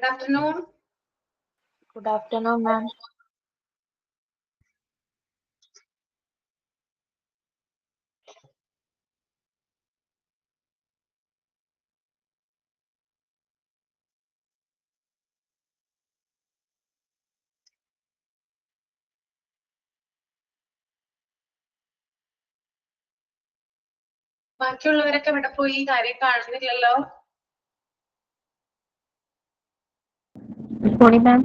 Good afternoon. Good afternoon, ma'am. ബാക്കിയുള്ളവരൊക്കെ ഇവിടെ പോയി കാര്യം കാണുന്നില്ലല്ലോ. Morning, ma'am.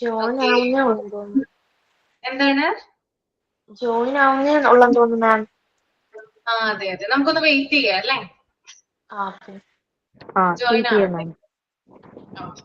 Join Okay. ആവുന്നേ ഉള്ളൂ തോന്നുന്നു. എന്താണ്? ജോയിൻ ആവുന്നേ ഉള്ളെന്ന് തോന്നുന്നു, മാം. അതെ അതെ, നമുക്കൊന്ന് വെയിറ്റ് ചെയ്യാം അല്ലേ? ഓക്കെ. ജോയിൻ CPM, ആവട്ടെ. ma'am. Okay.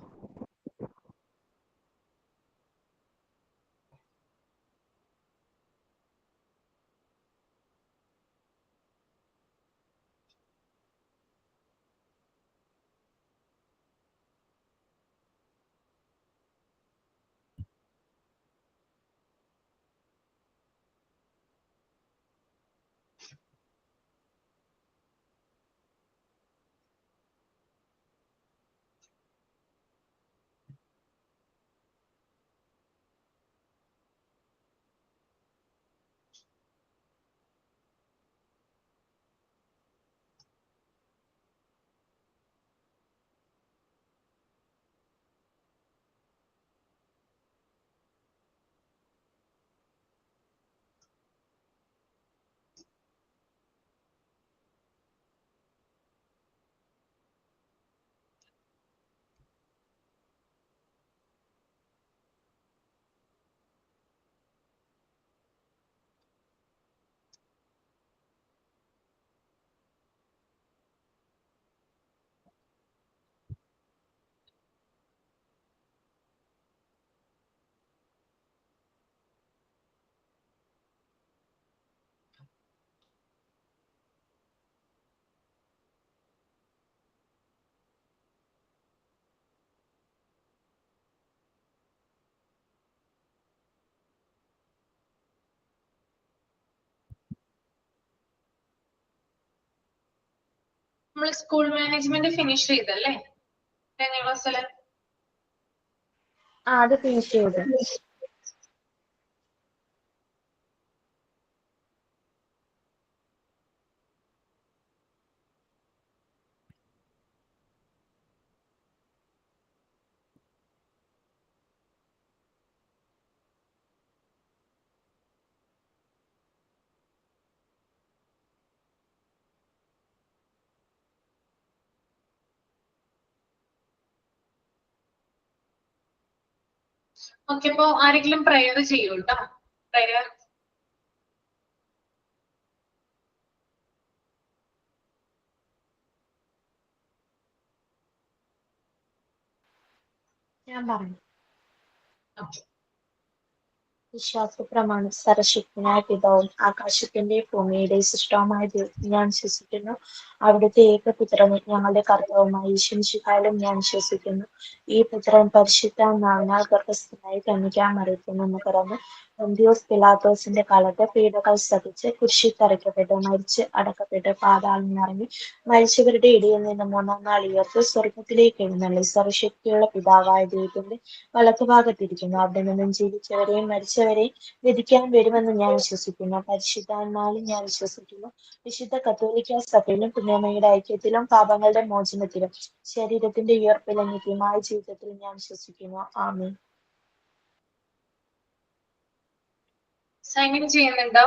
നമ്മൾ സ്കൂൾ മാനേജ്മെന്റ് ഫിനിഷ് ചെയ്തല്ലേ കഴിഞ്ഞ ക്ലാസ്സില്? അത് ഫിനിഷ് ചെയ്തു. ഓക്കെ, അപ്പൊ ആരെങ്കിലും പ്രയർ ചെയ്യൂ കേട്ടോ. പ്രയർ. ഞാൻ പറഞ്ഞു. ഓക്കെ. വിശ്വാസ പ്രമാണം. സർവശക്തനായ പിതാവും ആകാശത്തിന്റെയും ഭൂമിയുടെയും സൃഷ്ടവുമായ ദൈവത്തിൽ ഞാൻ വിശ്വസിക്കുന്നു. അവിടുത്തെ ഏകപുത്രനും ഞങ്ങളുടെ കർത്താവുമായ യേശുമിശിഹായിലും ഞാൻ വിശ്വസിക്കുന്നു. ഈ പുത്രൻ പരിശുദ്ധാത്മാവിനാൽ ഗർഭസ്ഥനായി കന്യകാമറിയത്തിൽ നിന്ന് പിറന്ന് പൊന്തിയോസ് പിലാത്തോസിന്റെ കാലത്ത് പീഡകൾ സഹിച്ച് കുരിശിൽ തറയ്ക്കപ്പെട്ട് മരിച്ച് അടക്കപ്പെട്ട് പാതാളം നിറങ്ങി മരിച്ചവരുടെ ഇടയിൽ നിന്ന് മൂന്നാം നാൾ ഉയർത്ത് സ്വർഗത്തിലേക്ക് എഴുന്നള്ളി സർവശക്തിയുള്ള പിതാവായ ദൈവത്തിന്റെ വലത്തുഭാഗത്തിരിക്കുന്നു. അവിടെ നിന്നും ജീവിച്ചവരെയും മരിച്ചവരെയും വിധിക്കാൻ വരുമെന്ന് ഞാൻ വിശ്വസിക്കുന്നു. പരിശുദ്ധാത്മാവിലും ഞാൻ വിശ്വസിക്കുന്നു. വിശുദ്ധ കത്തോലിക്ക സഭയിലും പുണ്യമയുടെ ഐക്യത്തിലും പാപങ്ങളുടെ മോചനത്തിലും ശരീരത്തിന്റെ ഉയർപ്പിലും നിത്യമായ ജീവിതത്തിൽ ഞാൻ വിശ്വസിക്കുന്നു. ആമേൻ. സൈൻ ഇൻ ചെയ്യുന്നുണ്ടോ?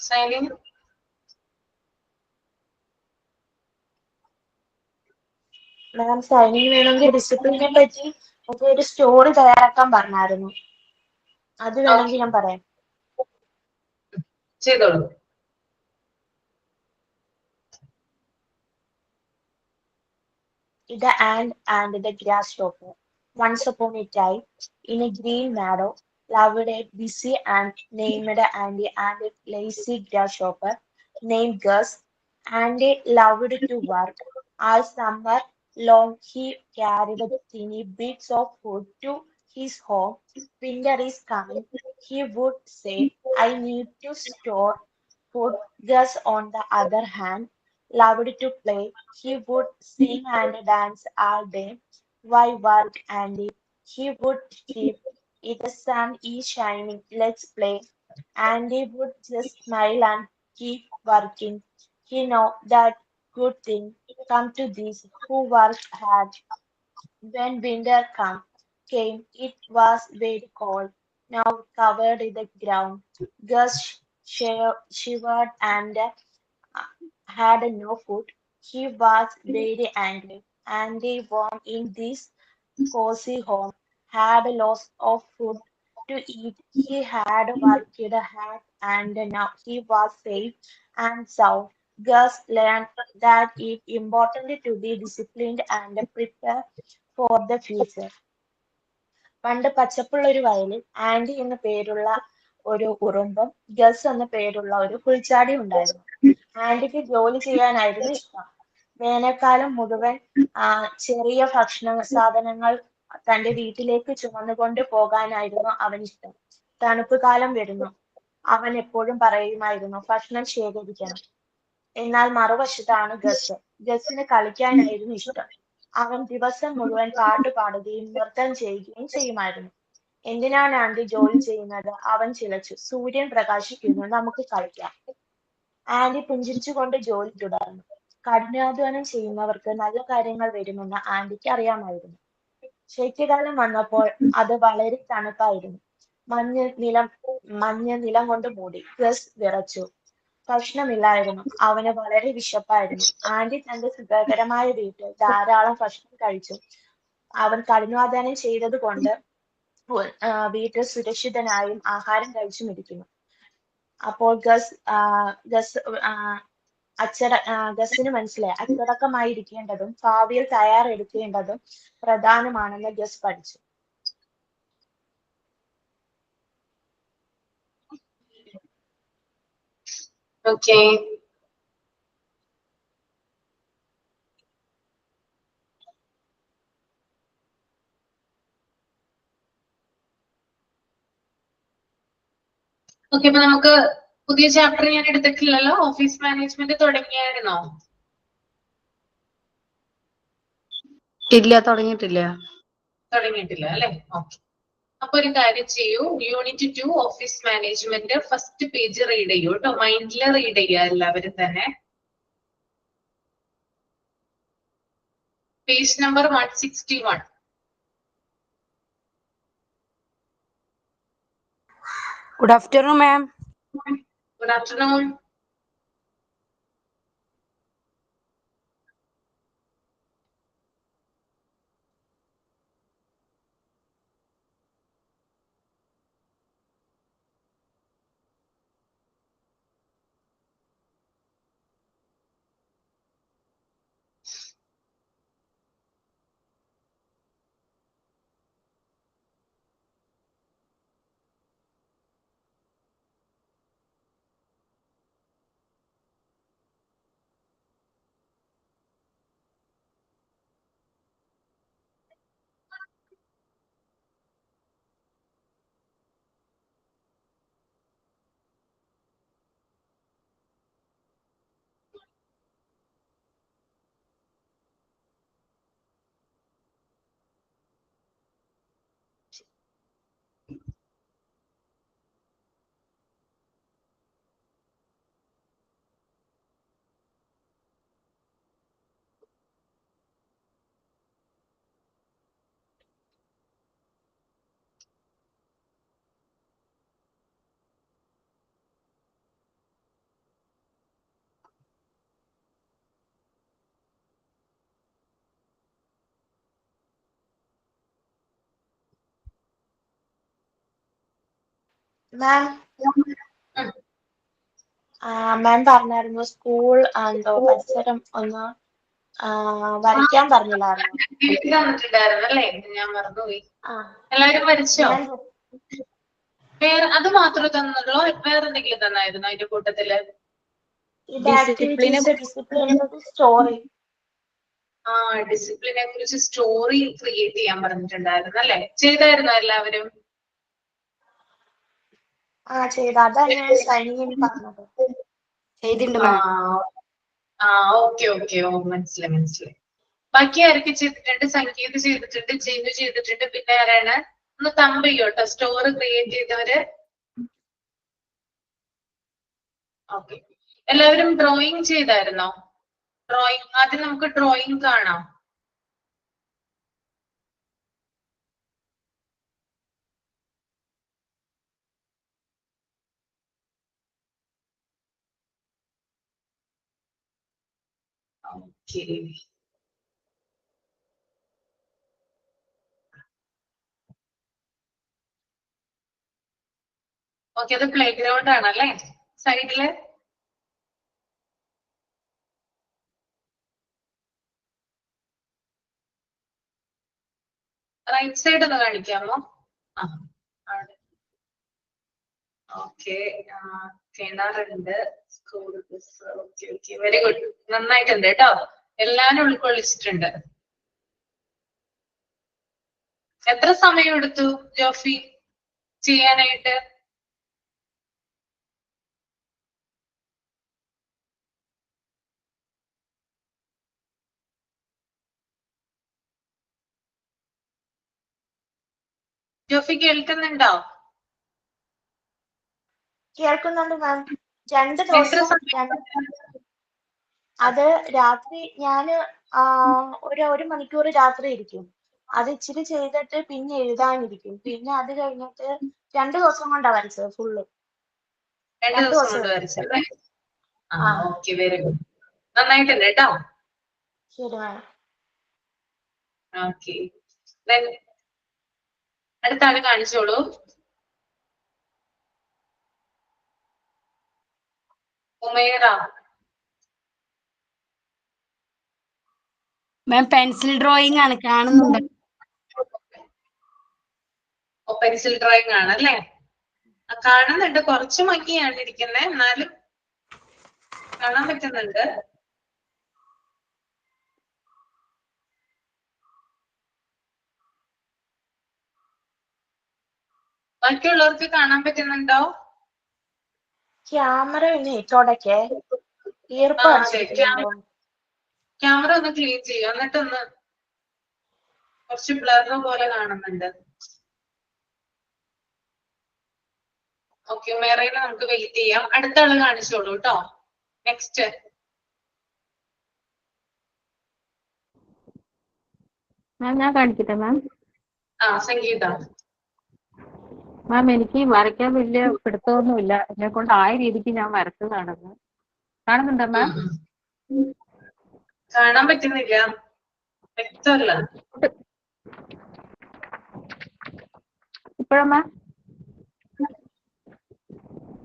Sign in. മാം, സൈനിങ് വേണമെങ്കിൽ ഡിസിപ്ലിനെ പറ്റി ഒക്കെ ഒരു സ്റ്റോറി തയ്യാറാക്കാൻ പറഞ്ഞായിരുന്നു. അത് വേണമെങ്കിൽ ഞാൻ പറയാം. ചെയ്തോളൂ. The ant and the grasshopper. Once upon a time, in a green meadow, lived a busy ant named Andy and a lazy grasshopper named Gus. Andy loved to work. All summer long, he carried tiny bits of food to his home. Winter is coming. He would say, I need to store food. Gus, on the other hand, loved to play. He would sing and dance all day. Why work, Andy? He would keep it. The sun is shining. Let's play. Andy would just smile and keep working. He know that good thing come to these who work hard. When came, it was very cold. Now covered in the ground. Gus shivered and had no food. He was very angry. Andy warm in this cozy home, had lots of food to eat. He had worked hard and now he was safe and sound. Gus learned that it's important to be disciplined and prepare for the future. പണ്ട് പച്ചപ്പുള്ള ഒരു വയലിൽ Andy എന്ന പേരുള്ള ഒരു ഉറുമ്പും guess എന്ന പേരുള്ള ഒരു പുൽച്ചാടി ഉണ്ടായിരുന്നു. ആൻഡിക്ക് ജോലി ചെയ്യാനായിരുന്നു ഇഷ്ടം. വേനൽക്കാലം മുഴുവൻ ആ, ചെറിയ ഭക്ഷണ സാധനങ്ങൾ തന്റെ വീട്ടിലേക്ക് ചുമന്നുകൊണ്ട് പോകാനായിരുന്നു അവനിഷ്ടം. തണുപ്പ് കാലം വരുന്നു. അവൻ എപ്പോഴും പറയുമായിരുന്നു ഭക്ഷണം ശേഖരിക്കണം. എന്നാൽ മറുവശത്താണ് ഗസ്. ഗസിന് കളിക്കാനായിരുന്നു ഇഷ്ടം. അവൻ ദിവസം മുഴുവൻ പാട്ട് പാടുകയും നൃത്തം ചെയ്യുകയും ചെയ്യുമായിരുന്നു. എന്തിനാണ് ആൻഡി ജോലി ചെയ്യുന്നത്? അവൻ ചിലച്ചു. സൂര്യൻ പ്രകാശിക്കുന്നു, നമുക്ക് കളിക്കാം. ആൻഡി പുഞ്ചിരിച്ചുകൊണ്ട് ജോലി തുടർന്നു. കഠിനാധ്വാനം ചെയ്യുന്നവർക്ക് നല്ല കാര്യങ്ങൾ വരുമെന്ന് ആൻഡിക്ക് അറിയാമായിരുന്നു. ശൈത്യകാലം വന്നപ്പോൾ അത് വളരെ തണുപ്പായിരുന്നു. മഞ്ഞ് നിലം കൊണ്ട് മൂടി. ഗസ് വിറച്ചു. ഭക്ഷണമില്ലായിരുന്നു. അവന് വളരെ വിശപ്പായിരുന്നു. ആൻഡി തന്റെ സുഖകരമായ വീട്ടിൽ ധാരാളം ഭക്ഷണം കഴിച്ചു. അവൻ കഠിനാധ്വാനം ചെയ്തത് കൊണ്ട് വീട്ടിൽ സുരക്ഷിതനായും ആഹാരം കഴിച്ചും ഇരിക്കുന്നു. അപ്പോൾ ഗസിന് മനസ്സിലായി അച്ചടക്കമായിരിക്കേണ്ടതും ഭാവിയിൽ തയ്യാറെടുക്കേണ്ടതും പ്രധാനമാണെന്ന് ഗസ് പഠിച്ചു. ഓക്കെ. ഓക്കെ, അപ്പൊ നമുക്ക് പുതിയ ചാപ്റ്റർ ഞാൻ എടുത്തിട്ടില്ലല്ലോ. Office management തുടങ്ങിയായിരുന്നോ? ഇല്ല, തുടങ്ങിയിട്ടില്ല. തുടങ്ങിയിട്ടില്ല അല്ലെ? ഓക്കെ. അപ്പൊ ഒരു കാര്യം ചെയ്യൂ, unit 2 office management first page read ചെയ്യൂ കേട്ടോ. മൈൻഡിൽ റീഡ് ചെയ്യുക എല്ലാവരും തന്നെ. Page number 161. Good afternoon ma'am. Good afternoon. Ma'am പറഞ്ഞായിരുന്നു സ്കൂൾ എന്തോ മത്സരം ഒന്ന് വരയ്ക്കാൻ പറഞ്ഞില്ലായിരുന്നു. തന്നിട്ടുണ്ടായിരുന്നു അല്ലേ? ഞാൻ മറന്നുപോയി. എല്ലാവരും വരച്ചോ? വേറെ അത് മാത്രമേ തന്നുള്ളൂ? വേറെ എന്തെങ്കിലും തന്നായിരുന്നു അതിന്റെ കൂട്ടത്തില്? സ്റ്റോറി ആ ഡിസിപ്ലിനെ കുറിച്ച് സ്റ്റോറി ക്രിയേറ്റ് ചെയ്യാൻ പറഞ്ഞിട്ടുണ്ടായിരുന്നു അല്ലെ? ചെയ്തായിരുന്നോ എല്ലാവരും? ചെയ്ത അതാണ് ഞാൻ സൈനികന് പറഞ്ഞത്. ചെയ്തിട്ടുണ്ട് ആ മാം. ആ ഓക്കെ ഓക്കെ, ഓ മനസ്സിലായി മനസ്സിലായി. ബാക്കി ആരൊക്കെ ചെയ്തിട്ടുണ്ട്? സംഗീത് ചെയ്തിട്ടുണ്ട്, ജിന്നു ചെയ്തിട്ടുണ്ട്, പിന്നെ ആരാണ്? ഒന്ന് തമ്പ് ചെയ്യോട്ടോ സ്റ്റോറി ക്രിയേറ്റ് ചെയ്തവര്. ഓക്കെ, എല്ലാവരും ഡ്രോയിങ് ചെയ്തായിരുന്നോ? ഡ്രോയിങ് ആദ്യം നമുക്ക് ഡ്രോയിങ് കാണാം. ഓക്കെ, ഓക്കെ, അത് പ്ലേ ഗ്രൗണ്ട് ആണല്ലേ സൈഡില്? റൈറ്റ് സൈഡ് ഒന്ന് കാണിക്കാമോ? ആ ഓക്കെ, കിണറുണ്ട്, school bus. Okay okay, very good, നന്നായിട്ടുണ്ട് കേട്ടോ. എല്ലാരും ഉൾക്കൊള്ളിച്ചിട്ടുണ്ട്. എത്ര സമയം എടുത്തു ജോഫി ചെയ്യാനായിട്ട്? ജോഫി കേൾക്കുന്നുണ്ടോ? കേൾക്കുന്നുണ്ട് മാം. 2 എത്ര ദിവസം സമയം? അത് രാത്രി ഞാന് ഒരു മണിക്കൂർ രാത്രി ഇരിക്കും. അത് ഇച്ചിരി ചെയ്തിട്ട് പിന്നെ എഴുതാനിരിക്കും. പിന്നെ അത് കഴിഞ്ഞിട്ട് 2 ദിവസം കൊണ്ടാ വരച്ചത് ഫുള്ള്. 2 2 ദിവസം ദിവസം കൊണ്ട് എടുത്തു. വരച്ചല്ലേ? ആ ആ ഓക്കെ, വെരി ഗുഡ്, നന്നായിട്ടുണ്ട് കേട്ടോ. ശരി മാം. ഓക്കെ, അടുത്ത ആള് കാണിച്ചോളൂ. ഉമേറ. മാം പെൻസിൽ ഡ്രോയിങ് ആണ്, കാണുന്നുണ്ട്. പെൻസിൽ ഡ്രോയിങ് ആണല്ലേ? കാണുന്നുണ്ട്, കുറച്ച് മങ്ങിയാണ് ഇരിക്കുന്നത്, എന്നാലും കാണാൻ പറ്റുന്നുണ്ട്. ബാക്കിയുള്ളവർക്ക് കാണാൻ പറ്റുന്നുണ്ടോ? ക്യാമറ ഒന്ന് തുടക്കേ, ഈർപ്പം അടിച്ചിരിക്കുന്നുണ്ടോ? ക്യാമറ ഒന്ന് ക്ലീൻ ചെയ്യും, എന്നിട്ടൊന്ന് കുറച്ച് ബ്ലർ പോലെ കാണുന്നുണ്ട്. ഓക്കെ, ഉമേറയില് നമുക്ക് വെയിറ്റ് ചെയ്യാം. അടുത്ത ആള് കാണിച്ചോളൂ കേട്ടോ. നെക്സ്റ്റ് മാം ഞാൻ കാണിക്കട്ടെ മാം. സംഗീത. മാം എനിക്ക് വരയ്ക്കാൻ വലിയ പിടുത്തമൊന്നുമില്ല, എന്നെ കൊണ്ട് ആയ രീതിക്ക് ഞാൻ വരച്ചതാണെന്ന്. കാണുന്നുണ്ടോ മാം? കാണാൻ പറ്റുന്നില്ല, വ്യക്തമല്ല. ഇപ്പോഴാ മാം?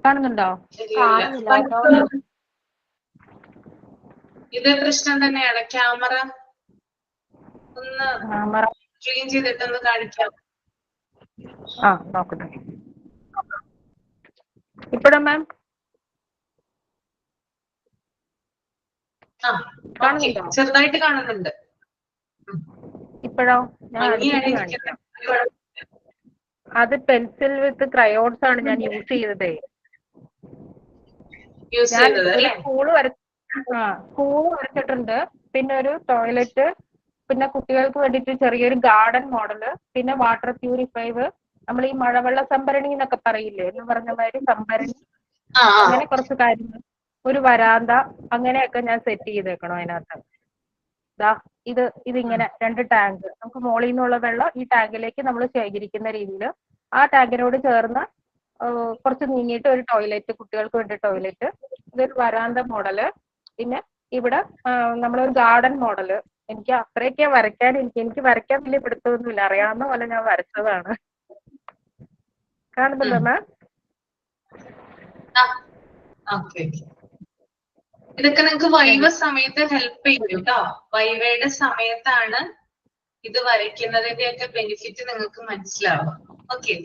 കാണുന്നുണ്ടോ? കാണുന്നില്ല കേട്ടോ. ഇത് പ്രശ്നം തന്നെയാണ്. ക്യാമറ ഒന്ന് ക്ലീൻ ചെയ്തിട്ടൊന്ന് കാണിക്കാം. നോക്കട്ടെ. ഇപ്പോഴാ മാം? കാണുന്നുണ്ടോ? ചെറുതായിട്ട് കാണുന്നുണ്ട്. ഇപ്പോഴോ? ഞാൻ അടുപ്പിച്ച് കാണിക്കാം. അത് പെൻസിൽ വിത്ത് ക്രയോൺസ് ആണ് ഞാൻ യൂസ് ചെയ്തതേ. ഞാൻ ഒരു സ്കൂള് വരച്ചിട്ടുണ്ട്, പിന്നെ ഒരു ടോയ്ലറ്റ്, പിന്നെ കുട്ടികൾക്ക് വേണ്ടിയിട്ട് ചെറിയൊരു ഗാർഡൻ മോഡല്, പിന്നെ വാട്ടർ പ്യൂരിഫൈവ്, നമ്മൾ ഈ മഴവെള്ള സംഭരണി എന്നൊക്കെ പറയില്ലേ, എന്ന് പറഞ്ഞ മാതിരി സംഭരണി, അങ്ങനെ കുറച്ച് കാര്യങ്ങൾ, ഒരു വരാന്ത, അങ്ങനെയൊക്കെ ഞാൻ സെറ്റ് ചെയ്തേക്കണം അതിനകത്ത്. ഇതിങ്ങനെ 2 ടാങ്ക്, നമുക്ക് മുകളിൽ നിന്നുള്ള വെള്ളം ഈ ടാങ്കിലേക്ക് നമ്മൾ ശേഖരിക്കുന്ന രീതിയിൽ, ആ ടാങ്കിനോട് ചേർന്ന് കുറച്ച് നീങ്ങിയിട്ട് ഒരു ടോയ്ലറ്റ്, കുട്ടികൾക്ക് വേണ്ടി ടോയ്ലറ്റ്, ഇതൊരു വരാന്ത മോഡല്, പിന്നെ ഇവിടെ നമ്മളൊരു ഗാർഡൻ മോഡല്. എനിക്ക് അത്രയൊക്കെ വരയ്ക്കാൻ, എനിക്ക് വരയ്ക്കാൻ വലിയ പിടുത്തമൊന്നുമില്ല, അറിയാവുന്ന പോലെ ഞാൻ വരച്ചതാണ്. കാണുന്നുണ്ടോ മാം? ഇതൊക്കെ നിങ്ങൾക്ക് വൈവ സമയത്ത് ഹെൽപ്പ് ചെയ്യും കേട്ടോ. വൈവയുടെ സമയത്താണ് ഇത് വരയ്ക്കുന്നതിന്റെ ഒക്കെ ബെനിഫിറ്റ് നിങ്ങൾക്ക് മനസ്സിലാവും. ഓക്കെ,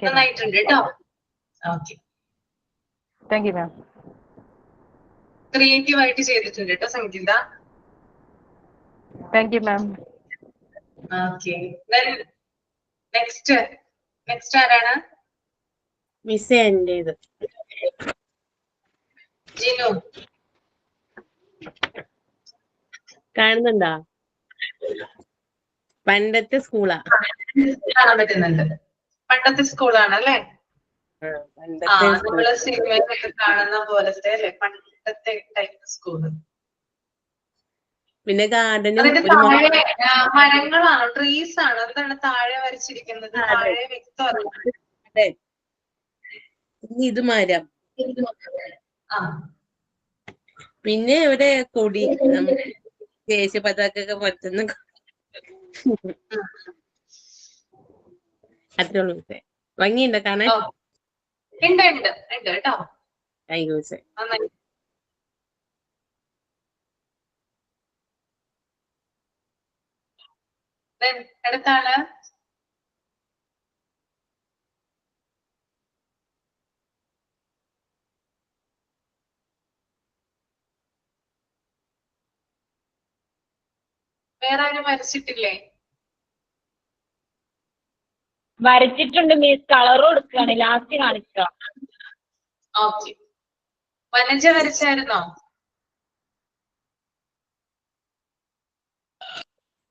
നന്നായിട്ടുണ്ട് കേട്ടോ. Okay, thank you ma'am. Creative ആയിട്ട് ചെയ്തിട്ടുണ്ട് കേട്ടോ Sangeetha. Thank you ma'am. Okay. Next ആരാണ്? മിസ് എന്റേത് ജിനു. കാണുന്നുണ്ടോ? പണ്ടത്തെ സ്കൂളാ. കാണാൻ പറ്റുന്നുണ്ട്. പണ്ടത്തെ സ്കൂളാണ് അല്ലേ? പണ്ടത്തെ സ്കൂൾ. നമ്മള് സിനിമയിലൊക്കെ കാണുന്ന പോലത്തെ അല്ലെ പണ്ടത്തെ ടൈപ്പ് സ്കൂള്. പിന്നെ ഗാർഡനും അതിന്റെ ഒരു താഴെ മരങ്ങളാണോ, ട്രീസ് ആണോ, എന്താണ് താഴെ വരച്ചിരിക്കുന്നത്? താഴെ വ്യക്തമല്ല. അതെ, ഇത് മരം. ആ പിന്നെ ഇവിടെ കൊടി, ദേശീയ പതാക ഒക്കെ പറ്റുന്ന അത്രേ ഉള്ളൂ. ഭംഗിയുണ്ടോ കാണാൻ? ഉണ്ട് കേട്ടോ. ആയിക്കോട്ടെ. നന്നായി. അടുത്താണ് വേറെ ആരും വരച്ചിട്ടില്ലേ? വരച്ചിട്ടുണ്ട് മിസ്, കളർ കൊടുക്കുകയാണ്, ലാസ്റ്റ് കാണിക്കുക. ഓക്കെ. വനജ വരച്ചായിരുന്നോ?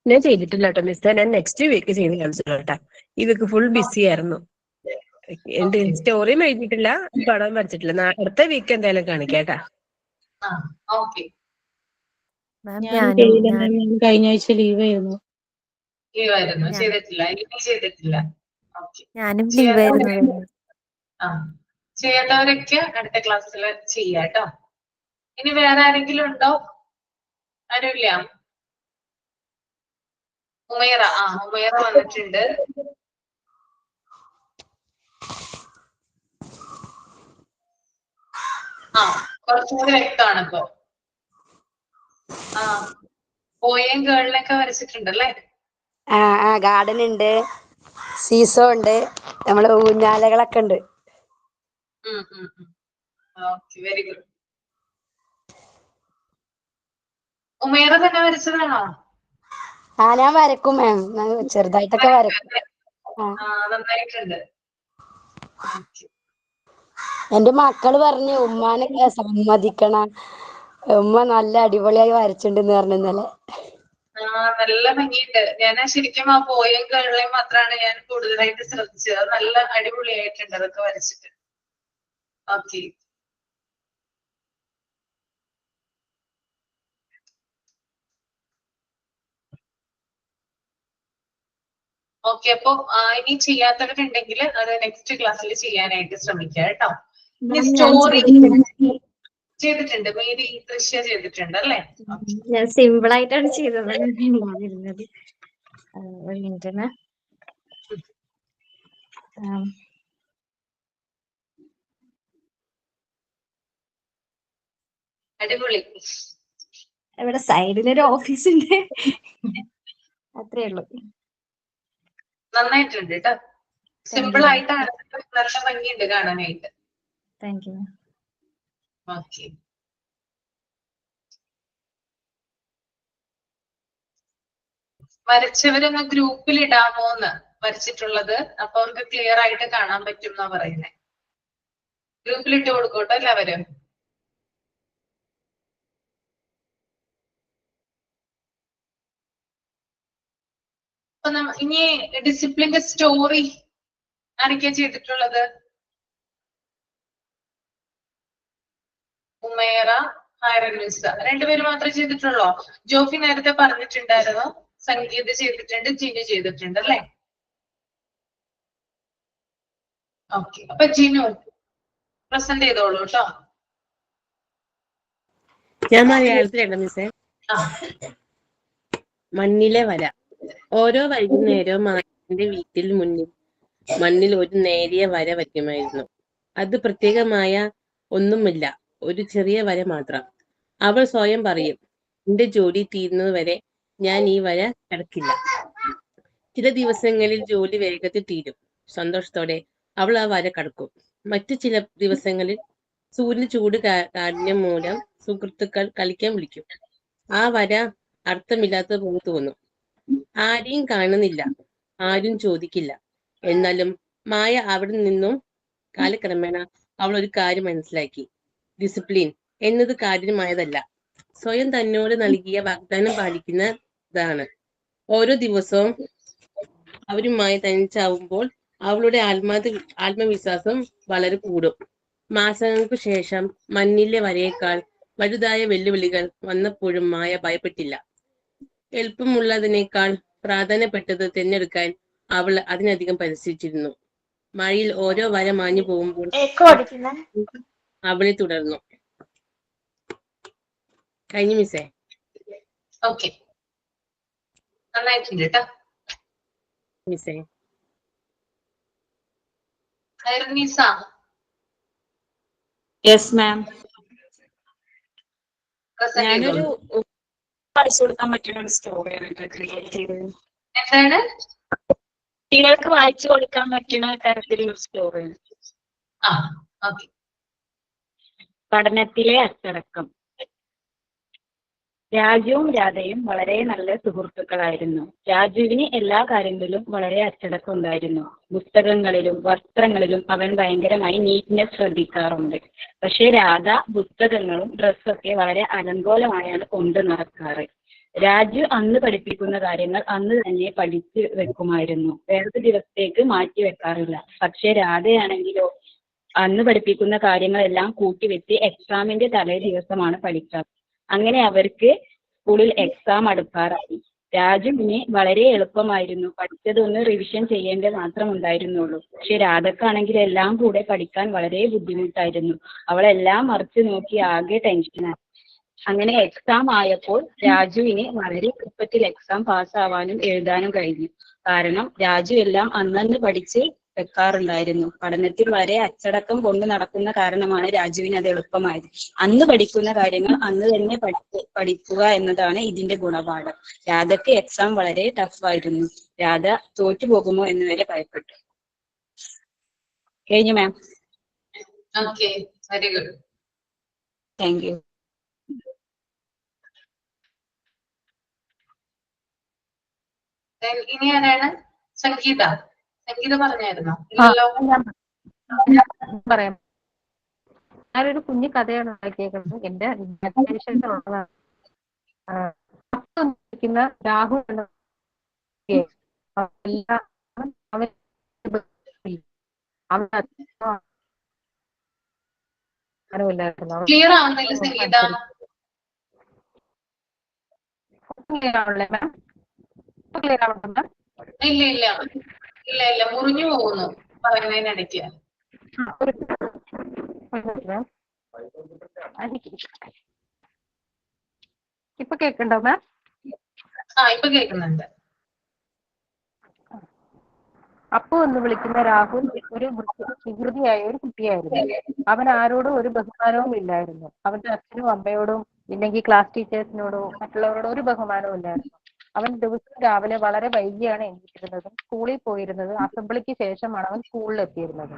ഞാൻ ചെയ്തിട്ടില്ല കേട്ടോ മിസ്, ഞാൻ നെക്സ്റ്റ് വീക്ക് ചെയ്ത് കാണിച്ചില്ല കേട്ടോ. ഈ വീക്ക് ഫുൾ ബിസി ആയിരുന്നു. എന്റെ സ്റ്റോറിയും എഴുതിയിട്ടില്ല, പടം വരച്ചിട്ടില്ല. അടുത്ത വീക്ക് എന്തായാലും കാണിക്കാട്ടാ. ഓക്കെ. കഴിഞ്ഞ ആഴ്ച ലീവായിരുന്നു. ലീവായിരുന്നു, ചെയ്തിട്ടില്ല. ചെയ്തിട്ടില്ല. ഞാനും ലീവായിരുന്നു. ചെയ്യാത്തവരൊക്കെ അടുത്ത ക്ലാസ്സിൽ ചെയ്യാട്ടോ. ഇനി വേറെ ആരെങ്കിലും ഉണ്ടോ? ആരുമില്ല. ഉമേറ. ഉമേറ വന്നിട്ടുണ്ട്. കുറച്ചും കൂടി വ്യക്തമാണ് ഇപ്പൊ. ബോയും ഗേളിനൊക്കെ വരച്ചിട്ടുണ്ടല്ലേ? ഗാർഡൻ ഉണ്ട്, സീസോ ഉണ്ട്, നമ്മള് ഊഞ്ഞാലകളൊക്കെ ഉണ്ട്. Very good. ഉമേറ തന്നെ വരച്ചതാണോ? ഞാൻ വരക്കും മാം, ചെറുതായിട്ടൊക്കെ വരക്കും. നന്നായിട്ടുണ്ട്. എന്റെ മക്കള് പറഞ്ഞു ഉമ്മാനൊക്കെ സമ്മതിക്കണം, ഉമ്മ നല്ല അടിപൊളിയായി വരച്ചിട്ടുണ്ടെന്ന് പറഞ്ഞു ഇന്നലെ. നല്ല ഭംഗിയുണ്ട്. ഞാൻ ശരിക്കും ആ ബോയും ഗേളിനെയും മാത്രമാണ് ഞാൻ കൂടുതലായിട്ട് ശ്രദ്ധിച്ചത്. അത് നല്ല അടിപൊളിയായിട്ടുണ്ട് അതൊക്കെ വരച്ചിട്ട്. ഓക്കെ. ഓക്കെ, അപ്പൊ ഇനി ചെയ്യാത്തവരുണ്ടെങ്കിൽ അത് നെക്സ്റ്റ് ക്ലാസ്സിൽ ചെയ്യാനായിട്ട് ശ്രമിക്കുക കേട്ടോ. ഇനി സ്റ്റോറി ചെയ്തിട്ടുണ്ട്, മേരി ദൃശ്യ ചെയ്തിട്ടുണ്ട് അല്ലേ? ഞാൻ സിമ്പിൾ ആയിട്ടാണ് ചെയ്തത്. അടിപൊളി. ഇവിടെ സൈഡിലൊരു ഓഫീസ് ഉണ്ട്, അത്രേ ഉള്ളൂ. നന്നായിട്ടുണ്ട് കേട്ടോ. സിമ്പിൾ ആയിട്ടാണ്, നല്ല ഭംഗിയുണ്ട് കാണാനായിട്ട്. Thank you. ഓക്കെ. വരച്ചവരൊന്ന് ഗ്രൂപ്പിൽ ഇടാമോന്ന്, വരച്ചിട്ടുള്ളത്. അപ്പൊ അവർക്ക് ക്ലിയർ ആയിട്ട് കാണാൻ പറ്റും എന്നാ പറയുന്നത്. ഗ്രൂപ്പിൽ ഇട്ട് കൊടുക്കോട്ടോ എല്ലാവരും. അപ്പൊ ഇനി ഡിസിപ്ലിന്റെ സ്റ്റോറി ആരൊക്കെയാ ചെയ്തിട്ടുള്ളത്? ഉമേറ, ഹൈറൻമിസ, രണ്ടുപേര് മാത്രമേ ചെയ്തിട്ടുള്ളൂ. ജോഫി നേരത്തെ പറഞ്ഞിട്ടുണ്ടായിരുന്നു. സംഗീത ചെയ്തിട്ടുണ്ട്, ജിനു ചെയ്തിട്ടുണ്ട് അല്ലേ? ഓക്കെ. അപ്പൊ ജിനു പ്രസന്റ് ചെയ്തോളൂ കേട്ടോ. ഞാൻ മലയാളത്തിലുണ്ട് മിസ്സേ. മണ്ണിലെ വര. ഓരോ വൈകുന്നേരവും മായന്റെ വീട്ടിൽ മുന്നിൽ മണ്ണിൽ ഒരു നേരിയ വര വയ്ക്കുമായിരുന്നു. അത് പ്രത്യേകമായ ഒന്നുമില്ല, ഒരു ചെറിയ വര മാത്രം. അവൾ സ്വയം പറയും, എന്റെ ജോലി തീരുന്നത് വരെ ഞാൻ ഈ വര കിടക്കില്ല. ചില ദിവസങ്ങളിൽ ജോലി വേഗത്തിൽ തീരും. സന്തോഷത്തോടെ അവൾ ആ വര കടക്കും. മറ്റു ചില ദിവസങ്ങളിൽ സൂര്യന് ചൂട് കാഠിന്യം മൂലം സുഹൃത്തുക്കൾ കളിക്കാൻ വിളിക്കും. ആ വര അർത്ഥമില്ലാത്ത പോലെ തോന്നും. ആരെയും കാണുന്നില്ല, ആരും ചോദിക്കില്ല. എന്നാലും മായ അവിടെ നിന്നും കാലക്രമേണ അവൾ ഒരു കാര്യം മനസ്സിലാക്കി. ഡിസിപ്ലിൻ എന്നത് കാര്യമായതല്ല, സ്വയം തന്നോട് നൽകിയ വാഗ്ദാനം പാലിക്കുന്നതാണ്. ഓരോ ദിവസവും അവരുമായി തനിച്ചാവുമ്പോൾ അവളുടെ ആത്മവിശ്വാസം വളരെ കൂടും. മാസങ്ങൾക്കു ശേഷം മഞ്ഞിലെ വരയേക്കാൾ വലുതായ വെല്ലുവിളികൾ വന്നപ്പോഴും മായ ഭയപ്പെട്ടില്ല. എളുപ്പമുള്ളതിനേക്കാൾ പ്രാധാന്യപ്പെട്ടത് തിരഞ്ഞെടുക്കാൻ അവൾ അതിനധികം പരിശ്രമിച്ചിരുന്നു. മഴയിൽ ഓരോ വര മാഞ്ഞു പോകുമ്പോൾ ഏക്കോ അടിക്കുന്ന അവളെ തുടർന്നു. കഴിഞ്ഞു മിസ്സേ. ഓക്കെ, നന്നായിട്ടുണ്ട് കേട്ടോ മിസ്സേ. ഹൈർനിസ. Yes ma'am. present ഞാനൊരു ചെയ്തോളൂ. വായിച്ചു കൊടുക്കാൻ പറ്റുന്ന ഒരു സ്റ്റോറിയാണ് ക്രിയേറ്റ് ചെയ്തത്. എന്താണ്? കുട്ടികൾക്ക് വായിച്ചു കൊടുക്കാൻ പറ്റുന്ന തരത്തിലുള്ള സ്റ്റോറി. ആ, ഓക്കെ. പഠനത്തിലെ അച്ചടക്കം. രാജുവും രാധയും വളരെ നല്ല സുഹൃത്തുക്കളായിരുന്നു. രാജുവിന് എല്ലാ കാര്യങ്ങളിലും വളരെ അച്ചടക്കം ഉണ്ടായിരുന്നു. പുസ്തകങ്ങളിലും വസ്ത്രങ്ങളിലും അവൻ ഭയങ്കരമായി നീറ്റ്നെസ് ശ്രദ്ധിക്കാറുണ്ട്. പക്ഷെ രാധ പുസ്തകങ്ങളും ഡ്രസ്സൊക്കെ വളരെ അലങ്കോലമായാണ് കൊണ്ടു നടക്കാറ്. രാജു അന്ന് പഠിപ്പിക്കുന്ന കാര്യങ്ങൾ അന്ന് തന്നെ പഠിച്ചു വെക്കുമായിരുന്നു. വേറൊരു ദിവസത്തേക്ക് മാറ്റി വെക്കാറില്ല. പക്ഷെ രാധയാണെങ്കിലോ അന്ന് പഠിപ്പിക്കുന്ന കാര്യങ്ങളെല്ലാം കൂട്ടിവെച്ച് എക്സാമിന്റെ തലേ ദിവസമാണ് പഠിക്കാറ്. അങ്ങനെ അവർക്ക് സ്കൂളിൽ എക്സാം അടുക്കാറായി. രാജുവിന് വളരെ എളുപ്പമായിരുന്നു. പഠിച്ചതൊന്ന് റിവിഷൻ ചെയ്യേണ്ട മാത്രം ഉണ്ടായിരുന്നുള്ളൂ. പക്ഷെ രാധക്കാണെങ്കിൽ എല്ലാം കൂടെ പഠിക്കാൻ വളരെ ബുദ്ധിമുട്ടായിരുന്നു. അവളെല്ലാം മറിച്ച് നോക്കി ആകെ ടെൻഷനായി. അങ്ങനെ എക്സാം ആയപ്പോൾ രാജുവിന് വളരെ എളുപ്പത്തിൽ എക്സാം പാസ്സാവാനും എഴുതാനും കഴിഞ്ഞു. കാരണം രാജു എല്ലാം അന്നന്ന് പഠിച്ച് വെക്കാറുണ്ടായിരുന്നു. പഠനത്തിൽ വളരെ അച്ചടക്കം കൊണ്ട് നടക്കുന്ന കാരണമാണ് രാജുവിന് അത് എളുപ്പമായത്. അന്ന് പഠിക്കുന്ന കാര്യങ്ങൾ അന്ന് തന്നെ പഠിക്കുക എന്നതാണ് ഇതിന്റെ ഗുണപാഠം. രാധയ്ക്ക് എക്സാം വളരെ ടഫായിരുന്നു. രാധ തോറ്റു പോകുമോ എന്ന് വരെ ഭയപ്പെട്ടു. കഴിഞ്ഞു ma'am. Okay, very good. Thank you. ഇനി ആരാണ്? സംഗീത. സംഗീത പറഞ്ഞായിരുന്നോ? ഇല്ലല്ലോ. ഞാൻ പറയാം. ഞാനൊരു കുഞ്ഞു കഥയാണ് ഉണ്ടാക്കിയേക്കുന്നത്. എന്റെ ഇമാജിനേഷനിലുള്ളതാണ്. രാഹുൽ എന്ന ക്ലിയർ ആവുന്നില്ല സംഗീത. ഇല്ല ഇല്ല ഇല്ല ഇല്ല, മുറിഞ്ഞു പോകുന്നു പറയുന്നതിനിടയ്ക്ക്. ഇപ്പൊ കേൾക്കണ്ടോ മാം? ആ, ഇപ്പൊ കേൾക്കുന്നുണ്ട്. അപ്പു എന്ന് വിളിക്കുന്ന രാഹുൽ ഒരു വികൃതിയായ ഒരു കുട്ടിയായിരുന്നു. അവൻ ആരോടും ഒരു ബഹുമാനവും ഇല്ലായിരുന്നു. അവന്റെ അച്ഛനും അമ്മയോടും ഇല്ലെങ്കിൽ ക്ലാസ് ടീച്ചേഴ്സിനോടോ മറ്റുള്ളവരോടോ ഒരു ബഹുമാനവും ഇല്ലായിരുന്നു. അവൻ ദിവസം രാവിലെ വളരെ വൈകിയാണ് എണീറ്റിരുന്നതും സ്കൂളിൽ പോയിരുന്നത്. അസംബ്ലിക്ക് ശേഷമാണ് അവൻ സ്കൂളിൽ എത്തിയിരുന്നത്.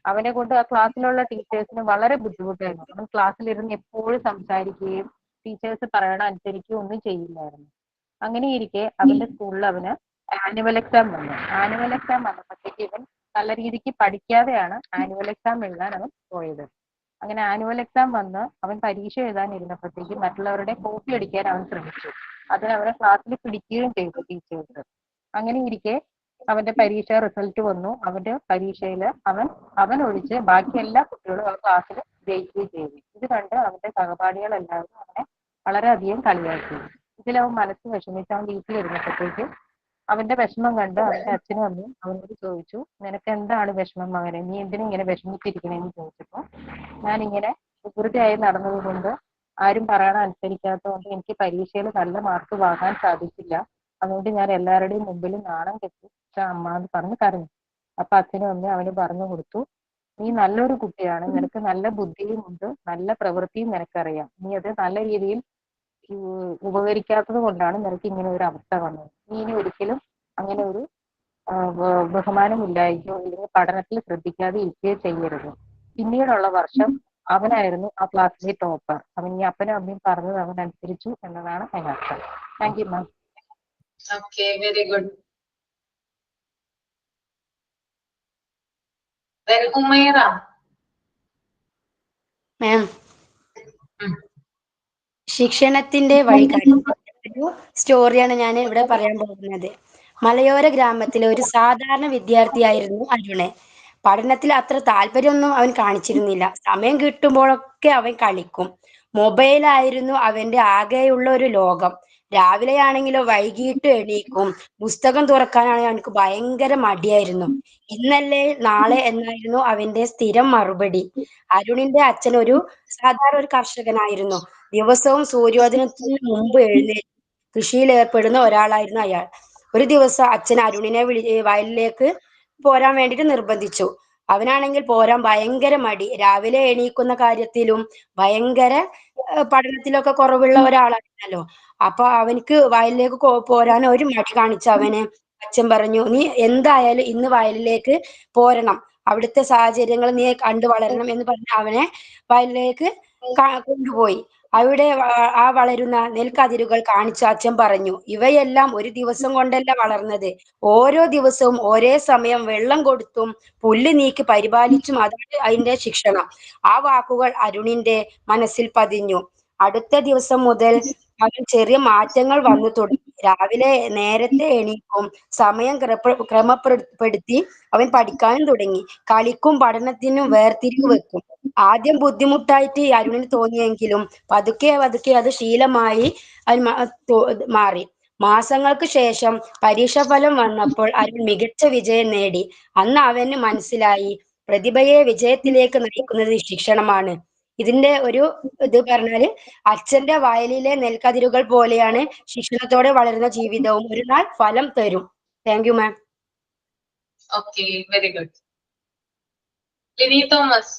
അവനെ കൊണ്ട് ആ ക്ലാസ്സിലുള്ള ടീച്ചേഴ്സിന് വളരെ ബുദ്ധിമുട്ടായിരുന്നു. അവൻ ക്ലാസ്സിലിരുന്ന് എപ്പോഴും സംസാരിക്കുകയും ടീച്ചേഴ്സ് പറയണ അനുസരിക്കുകയും ഒന്നും ചെയ്യില്ലായിരുന്നു. അങ്ങനെ ഇരിക്കെ അവന്റെ സ്കൂളിൽ അവന് ആനുവൽ എക്സാം വന്നു. ആനുവൽ എക്സാം വന്നപ്പോഴത്തേക്ക് ഇവൻ നല്ല രീതിക്ക് പഠിക്കാതെയാണ് ആനുവൽ എക്സാം എഴുതാൻ അവൻ പോയത്. അങ്ങനെ ആനുവൽ എക്സാം വന്ന് അവൻ പരീക്ഷ എഴുതാൻ ഇരുന്നപ്പോഴത്തേക്ക് മറ്റുള്ളവരുടെ കോപ്പി അടിക്കാൻ അവൻ ശ്രമിച്ചു. അതിന് അവനെ ക്ലാസ്സിൽ പിടിക്കുകയും ചെയ്തു ടീച്ചേഴ്സ്. അങ്ങനെ ഇരിക്കെ അവന്റെ പരീക്ഷ റിസൾട്ട് വന്നു. അവന്റെ പരീക്ഷയിൽ അവൻ ഒഴിച്ച് ബാക്കി എല്ലാ കുട്ടികളും ആ ക്ലാസ്സിൽ ജയിക്കുകയും ചെയ്തു. ഇത് കണ്ട് അവന്റെ സഹപാഠികളെല്ലാവരും അവനെ വളരെയധികം കളിയാക്കി. ഇതിലവൻ മനസ്സ് വിഷമിച്ച് അവൻ വീട്ടിലിരുന്നപ്പോഴത്തേക്ക് അവന്റെ വിഷമം കണ്ട് അവന്റെ അച്ഛനും അമ്മയും അവനോട് ചോദിച്ചു, നിനക്ക് എന്താണ് വിഷമം മകനെ, നീ എന്തിനും ഇങ്ങനെ വിഷമിച്ചിരിക്കണേന്ന് ചോദിച്ചപ്പോൾ, ഞാൻ ഇങ്ങനെ വികൃതിയായി നടന്നത് കൊണ്ട് ആരും പറയണ അനുസരിക്കാത്തതുകൊണ്ട് എനിക്ക് പരീക്ഷയിൽ നല്ല മാർക്ക് വാങ്ങാൻ സാധിച്ചില്ല. അതുകൊണ്ട് ഞാൻ എല്ലാവരുടെയും മുമ്പിൽ നാണം കെട്ടി അമ്മ എന്ന് പറഞ്ഞ് കരഞ്ഞു. അപ്പൊ അച്ഛനും അമ്മയും അവന് പറഞ്ഞു കൊടുത്തു, നീ നല്ലൊരു കുട്ടിയാണ്, നിനക്ക് നല്ല ബുദ്ധിയും ഉണ്ട്, നല്ല പ്രവൃത്തിയും നിനക്കറിയാം, നീ അത് നല്ല രീതിയിൽ ഉപകരിക്കാത്തത് കൊണ്ടാണ് നിനക്ക് ഇങ്ങനെ ഒരു അവസ്ഥ വന്നത്. നീ ഇനി ഒരിക്കലും അങ്ങനെ ഒരു ബഹുമാനം ഇല്ലായിരിക്കോ അല്ലെങ്കിൽ പഠനത്തിൽ ശ്രദ്ധിക്കാതെ ഇരിക്കുകയോ ചെയ്യരുത്. പിന്നീടുള്ള വർഷം അവനായിരുന്നു ആ ക്ലാസ്സിലെ ടോപ്പർ. അവൻ ഈ അപ്പനും അമ്മയും പറഞ്ഞത് അവൻ അനുസരിച്ചു എന്നതാണ് അതിനർത്ഥം. Thank you ma'am. Okay, very good. Then Umaira. Ma'am, ശിക്ഷണത്തിന്റെ വഴികാട്ടി ഒരു സ്റ്റോറിയാണ് ഞാൻ ഇവിടെ പറയാൻ പോകുന്നത്. മലയോര ഗ്രാമത്തിലെ ഒരു സാധാരണ വിദ്യാർത്ഥിയായിരുന്നു അരുണ്. പഠനത്തിൽ അത്ര താല്പര്യമൊന്നും അവൻ കാണിച്ചിരുന്നില്ല. സമയം കിട്ടുമ്പോഴൊക്കെ അവൻ കളിക്കും. മൊബൈലായിരുന്നു അവന്റെ ആകെയുള്ള ഒരു ലോകം. രാവിലെയാണെങ്കിലോ വൈകിട്ട് എണീക്കും. പുസ്തകം തുറക്കാനാണെങ്കിൽ അവനക്ക് ഭയങ്കര മടിയായിരുന്നു. ഇന്നല്ലേ നാളെ എന്നായിരുന്നു അവന്റെ സ്ഥിരം മറുപടി. അരുണിന്റെ അച്ഛൻ ഒരു സാധാരണ ഒരു കർഷകനായിരുന്നു. ദിവസവും സൂര്യോദയത്തിന് മുമ്പ് എഴുന്നേറ്റ് കൃഷിയിൽ ഏർപ്പെടുന്ന ഒരാളായിരുന്നു അയാൾ. ഒരു ദിവസം അച്ഛൻ അരുണിനെ വയലിലേക്ക് പോരാൻ വേണ്ടിയിട്ട് നിർബന്ധിച്ചു. അവനാണെങ്കിൽ പോരാൻ ഭയങ്കര മടി. രാവിലെ എണീക്കുന്ന കാര്യത്തിലും ഭയങ്കര പഠനത്തിലൊക്കെ കുറവുള്ള ഒരാളായിരുന്നല്ലോ. അപ്പൊ അവനിക്ക് വയലിലേക്ക് പോരാൻ ഒരു മടി കാണിച്ച അവന് അച്ഛൻ പറഞ്ഞു, നീ എന്തായാലും ഇന്ന് വയലിലേക്ക് പോരണം, അവിടുത്തെ സാഹചര്യങ്ങൾ നീ കണ്ടു വളരണം എന്ന് പറഞ്ഞ് അവനെ വയലിലേക്ക് കൊണ്ടുപോയി. അവിടെ ആ വളരുന്ന നെൽക്കതിരുകൾ കാണിച്ച് അച്ഛൻ പറഞ്ഞു, ഇവയെല്ലാം ഒരു ദിവസം കൊണ്ടല്ല വളർന്നത്. ഓരോ ദിവസവും ഒരേ സമയം വെള്ളം കൊടുത്തും പുല്ല് നീക്കി പരിപാലിച്ചും അതാണ് അതിന്റെ ശിക്ഷണം. ആ വാക്കുകൾ അരുണിന്റെ മനസ്സിൽ പതിഞ്ഞു. അടുത്ത ദിവസം മുതൽ അവൻ ചെറിയ മാറ്റങ്ങൾ വന്നു തുടങ്ങി. രാവിലെ നേരത്തെ എണീക്കും, സമയം ക്രമപ്പെടുത്തി അവൻ പഠിക്കാനും തുടങ്ങി. കളിക്കും പഠനത്തിനും വേർതിരിവ് വെക്കും. ആദ്യം ബുദ്ധിമുട്ടായിട്ട് അരുണിന് തോന്നിയെങ്കിലും പതുക്കെ പതുക്കെ അത് ശീലമായി മാറി. മാസങ്ങൾക്ക് ശേഷം പരീക്ഷാഫലം വന്നപ്പോൾ അരുൺ മികച്ച വിജയം നേടി. അന്ന് അവന് മനസ്സിലായി, പ്രതിഭയെ വിജയത്തിലേക്ക് നയിക്കുന്നത് ശിക്ഷണമാണ്. ഇതിന്റെ ഒരു ഇത് പറഞ്ഞാല്, അച്ഛന്റെ വയലിലെ നെൽക്കതിരുകൾ പോലെയാണ് ശിക്ഷണത്തോടെ വളരുന്ന ജീവിതവും. ഒരു നാൾ ഫലം തരും. Thank you ma'am. Okay, very good. Lini Thomas.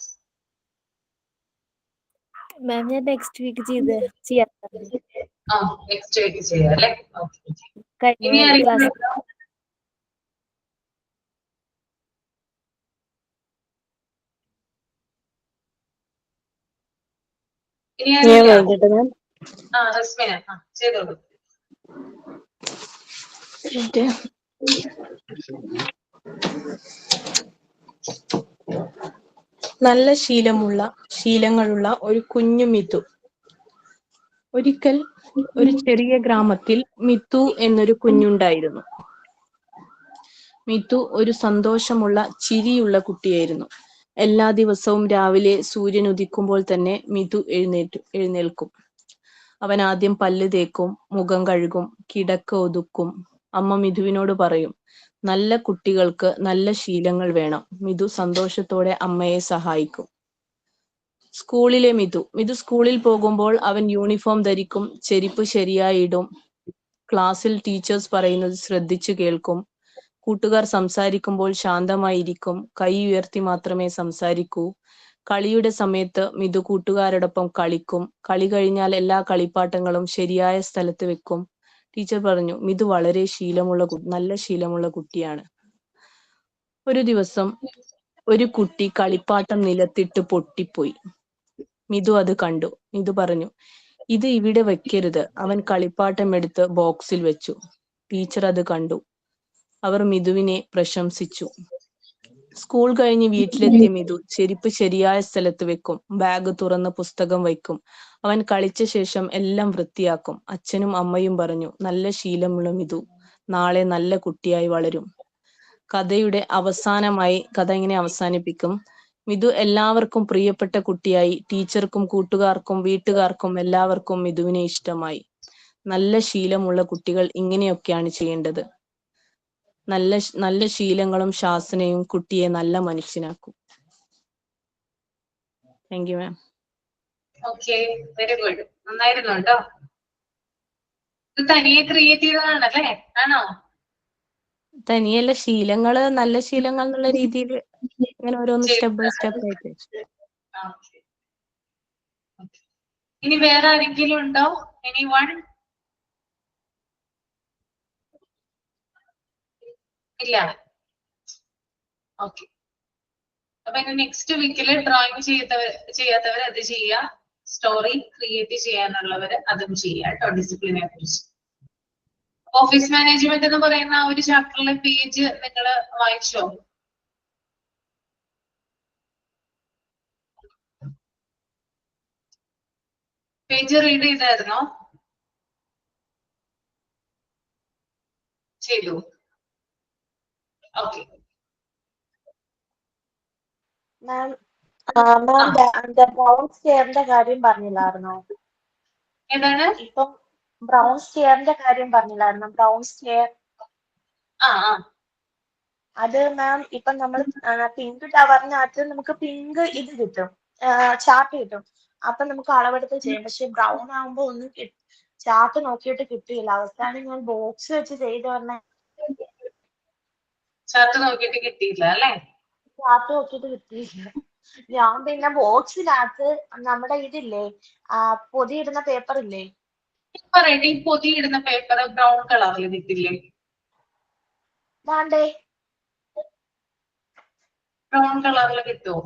Ma'am, ഞാൻ നെക്സ്റ്റ് വീക്ക് ചെയ്യാം. നെക്സ്റ്റ് വീക്ക് ചെയ്യാം അല്ലേ? ഓക്കെ. കഴിഞ്ഞ ഇനി ക്ലാസ് ആരെങ്കിലും ഞാൻ വൈകിട്ട് മാം. റസ്മിന ചെയ്തോളൂ. നല്ല ശീലങ്ങളുള്ള ഒരു കുഞ്ഞു മിതു. ഒരിക്കൽ ഒരു ചെറിയ ഗ്രാമത്തിൽ മിതു എന്നൊരു കുഞ്ഞുണ്ടായിരുന്നു. മിതു ഒരു സന്തോഷമുള്ള ചിരിയുള്ള കുട്ടിയായിരുന്നു. എല്ലാ ദിവസവും രാവിലെ സൂര്യൻ ഉദിക്കുമ്പോൾ തന്നെ മിതു എഴുന്നേൽക്കും. അവൻ ആദ്യം പല്ല് തേക്കും, മുഖം കഴുകും, കിടക്ക ഒതുക്കും. അമ്മ മിതുവിനോട് പറയും, നല്ല കുട്ടികൾക്ക് നല്ല ശീലങ്ങൾ വേണം. മിതു സന്തോഷത്തോടെ അമ്മയെ സഹായിക്കും. സ്കൂളിലെ മിതു സ്കൂളിൽ പോകുമ്പോൾ അവൻ യൂണിഫോം ധരിക്കും, ചെരുപ്പ് ശരിയായി ഇടും, ക്ലാസ്സിൽ ടീച്ചേഴ്സ് പറയുന്നത് ശ്രദ്ധിച്ചു കേൾക്കും, കൂട്ടുകാർ സംസാരിക്കുമ്പോൾ ശാന്തമായിരിക്കും, കൈ ഉയർത്തി മാത്രമേ സംസാരിക്കൂ. കളിയുടെ സമയത്ത് മിതു കൂട്ടുകാരോടൊപ്പം കളിക്കും. കളി കഴിഞ്ഞാൽ എല്ലാ കളിപ്പാട്ടങ്ങളും ശരിയായ സ്ഥലത്ത് വെക്കും. ടീച്ചർ പറഞ്ഞു, മിതു വളരെ നല്ല ശീലമുള്ള കുട്ടിയാണ്. ഒരു ദിവസം ഒരു കുട്ടി കളിപ്പാട്ടം നിലത്തിട്ട് പൊട്ടിപ്പോയി. മിതു അത് കണ്ടു. മിതു പറഞ്ഞു, ഇത് ഇവിടെ വെക്കരുത്. അവൻ കളിപ്പാട്ടം എടുത്ത് ബോക്സിൽ വെച്ചു. ടീച്ചർ അത് കണ്ടു. അവർ മിതുവിനെ പ്രശംസിച്ചു. സ്കൂൾ കഴിഞ്ഞ് വീട്ടിലെത്തിയ മിതു ചെരുപ്പ് ശരിയായ സ്ഥലത്ത് വെക്കും, ബാഗ് തുറന്ന് പുസ്തകം വയ്ക്കും. അവൻ കളിച്ച ശേഷം എല്ലാം വൃത്തിയാക്കും. അച്ഛനും അമ്മയും പറഞ്ഞു, നല്ല ശീലമുള്ള മിതു നാളെ നല്ല കുട്ടിയായി വളരും. കഥയുടെ കഥ ഇങ്ങനെ അവസാനിപ്പിക്കും. മിതു എല്ലാവർക്കും പ്രിയപ്പെട്ട കുട്ടിയായി. ടീച്ചർക്കും കൂട്ടുകാർക്കും വീട്ടുകാർക്കും എല്ലാവർക്കും മിതുവിനെ ഇഷ്ടമായി. നല്ല ശീലമുള്ള കുട്ടികൾ ഇങ്ങനെയൊക്കെയാണ് ചെയ്യേണ്ടത്. നല്ല ശീലങ്ങളും ശാസനയും കുട്ടിയെ നല്ല മനുഷ്യനാക്കും. Thank you ma'am. Okay, very good. നന്നായിരുന്നു കേട്ടോ. ഇത് തനിയെ ക്രിയേറ്റ് ചെയ്തതാണല്ലേ? ആണോ? തനിയല്ല, നല്ല ശീലങ്ങൾ എന്നുള്ള രീതിയിൽ ഇങ്ങനെ ഓരോന്ന് സ്റ്റെപ്പ് ബൈ സ്റ്റെപ്പ് ആയിട്ട്. ഇനി വേറെ ആരെങ്കിലും ഉണ്ടോ? എനിവൺ? ഇല്ല. ഓക്കെ, അപ്പൊ ഇനി നെക്സ്റ്റ് വീക്കിൽ ഡ്രോയിങ് ചെയ്യാത്തവർ അത് ചെയ്യുക, സ്റ്റോറി ക്രിയേറ്റ് ചെയ്യാനുള്ളവർ അതും ചെയ്യുക കേട്ടോ, ഡിസിപ്ലിനെ കുറിച്ച്. ഓഫീസ് മാനേജ്മെന്റ് എന്ന് പറയുന്ന ആ ഒരു ചാപ്റ്ററിലെ പേജ് നിങ്ങൾ വായിച്ചോ? പേജ് റീഡ് ചെയ്തായിരുന്നോ? ചെയ്തു. ഓക്കെ. മാം ബ്രൗൺ സ്റ്റെയറിന്റെ കാര്യം പറഞ്ഞില്ലായിരുന്നോ? ഏതാണ്? ഇപ്പം ബ്രൗൺ സ്റ്റെയറിന്റെ കാര്യം പറഞ്ഞില്ലായിരുന്നോ? Brown stair. ആ ആ അത് മാം ഇപ്പം നമ്മൾ പിങ്ക് ടവറിനകത്ത് നമുക്ക് പിങ്ക് ഇത് കിട്ടും, ചാർട്ട് കിട്ടും. അപ്പൊ നമുക്ക് അളവെടുത്ത് ചെയ്യാം. പക്ഷെ ബ്രൗൺ ആകുമ്പോ ഒന്നും ചാർട്ട് നോക്കിയിട്ട് കിട്ടിയില്ല. അവസാനം ഞാൻ ബോക്സ് വെച്ച് ചെയ്ത് പറഞ്ഞ ചാർട്ട് നോക്കിയിട്ട് കിട്ടിയില്ല അല്ലേ? ചാർട്ട് നോക്കിയിട്ട് കിട്ടിയില്ല. ഞാൻ പിന്നെ ബോക്സിനകത്ത് നമ്മുടെ ഇതില്ലേ, പൊതിയിടുന്ന പേപ്പർ ഇല്ലേ, പറയട്ടെ, ഈ പൊതിയിടുന്ന പേപ്പർ ബ്രൗൺ കളറിൽ കിട്ടില്ലേ? വേണ്ടേ ബ്രൗൺ കളറിൽ കിട്ടുമോ?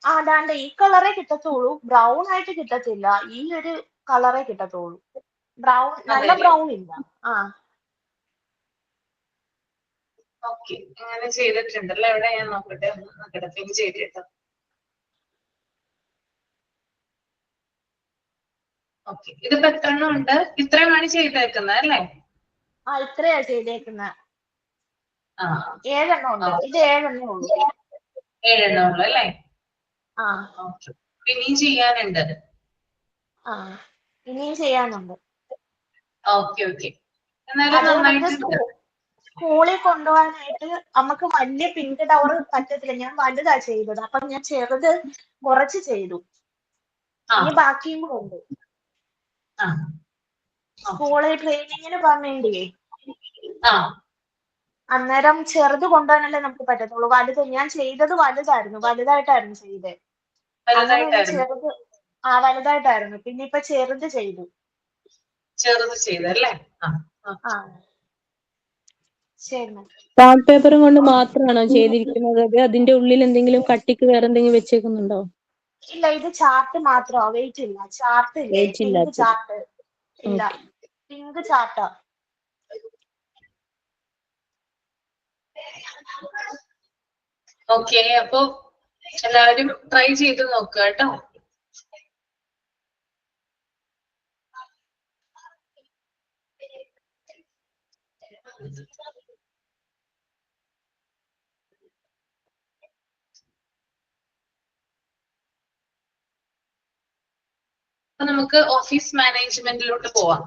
അതാണ്ട് ഈ കളറേ കിട്ടത്തുള്ളൂ, ബ്രൗൺ ആയിട്ട് കിട്ടത്തില്ല. ഈ ഒരു കളറേ കിട്ടത്തുള്ളൂ. ബ്രൗൺ, നല്ല ബ്രൗൺ ഇല്ല. ഓക്കെ, അങ്ങനെ ചെയ്തിട്ടുണ്ടല്ലോ. എവിടെ ഞാൻ നോക്കട്ടെ, പിങ് ചെയ്തിട്ട്. ഓക്കെ, ഇതിപ്പോ എത്ര എണ്ണം ഉണ്ട്? ഇത്രയുമാണ് ചെയ്തേക്കുന്നത് അല്ലേ? ഇത്രയാ ചെയ്തേക്കുന്ന. 7 എണ്ണം ഉണ്ട്. ഇത് 7 എണ്ണേ ഉള്ളൂ. 7 എണ്ണം ഉള്ളു അല്ലേ? ഇനിയും ചെയ്യാനുണ്ട്. ഇനിയും ചെയ്യാനുണ്ട്. ഓക്കെ ഓക്കെ, എന്നാലും നന്നായിട്ടുണ്ട്. സ്കൂളിൽ കൊണ്ടുപോകാനായിട്ട് നമുക്ക് വലിയ പിങ്ക് ടവർ പറ്റത്തില്ല. ഞാൻ വലുതാ ചെയ്തത്. അപ്പൊ ഞാൻ ചെറുത് കുറച്ച് ചെയ്തു. ഇനി ബാക്കിയും കൂടെ ഉണ്ട്. സ്കൂളിൽ ട്രെയിനിങ്ങിന് പോകാൻ വേണ്ടിയേ. അന്നേരം ചെറുത് കൊണ്ടുപോകാനല്ലേ നമുക്ക് പറ്റത്തുള്ളൂ. വലുത് ഞാൻ ചെയ്തത് വലുതായിട്ടായിരുന്നു ചെയ്തത്. അങ്ങനെ ചെറുത് വലുതായിട്ടായിരുന്നു. പിന്നെ ഇപ്പൊ ചെറുത് ചെയ്തു. ചെറുത് ചെയ്തല്ലേ? ചാർട്ട് പേപ്പറും കൊണ്ട് മാത്രമാണോ ചെയ്തിരിക്കുന്നത്? അത് അതിന്റെ ഉള്ളിൽ എന്തെങ്കിലും കട്ടിക്ക് വേറെ എന്തെങ്കിലും വെച്ചേക്കുന്നുണ്ടോ? ഇല്ല, ഇത് ചാർട്ട് മാത്രമാ, വെയിറ്റ് ഇല്ല. ചാർട്ട് ഇല്ലേ, പിങ്ക് ചാർട്ട് ഇല്ല, പിങ്ക് ചാർട്ടാ. ഓക്കെ, അപ്പൊ എല്ലാവരും ട്രൈ ചെയ്ത് നോക്കുക കേട്ടോ. അപ്പൊ നമുക്ക് ഓഫീസ് മാനേജ്മെന്റിലോട്ട് പോവാം.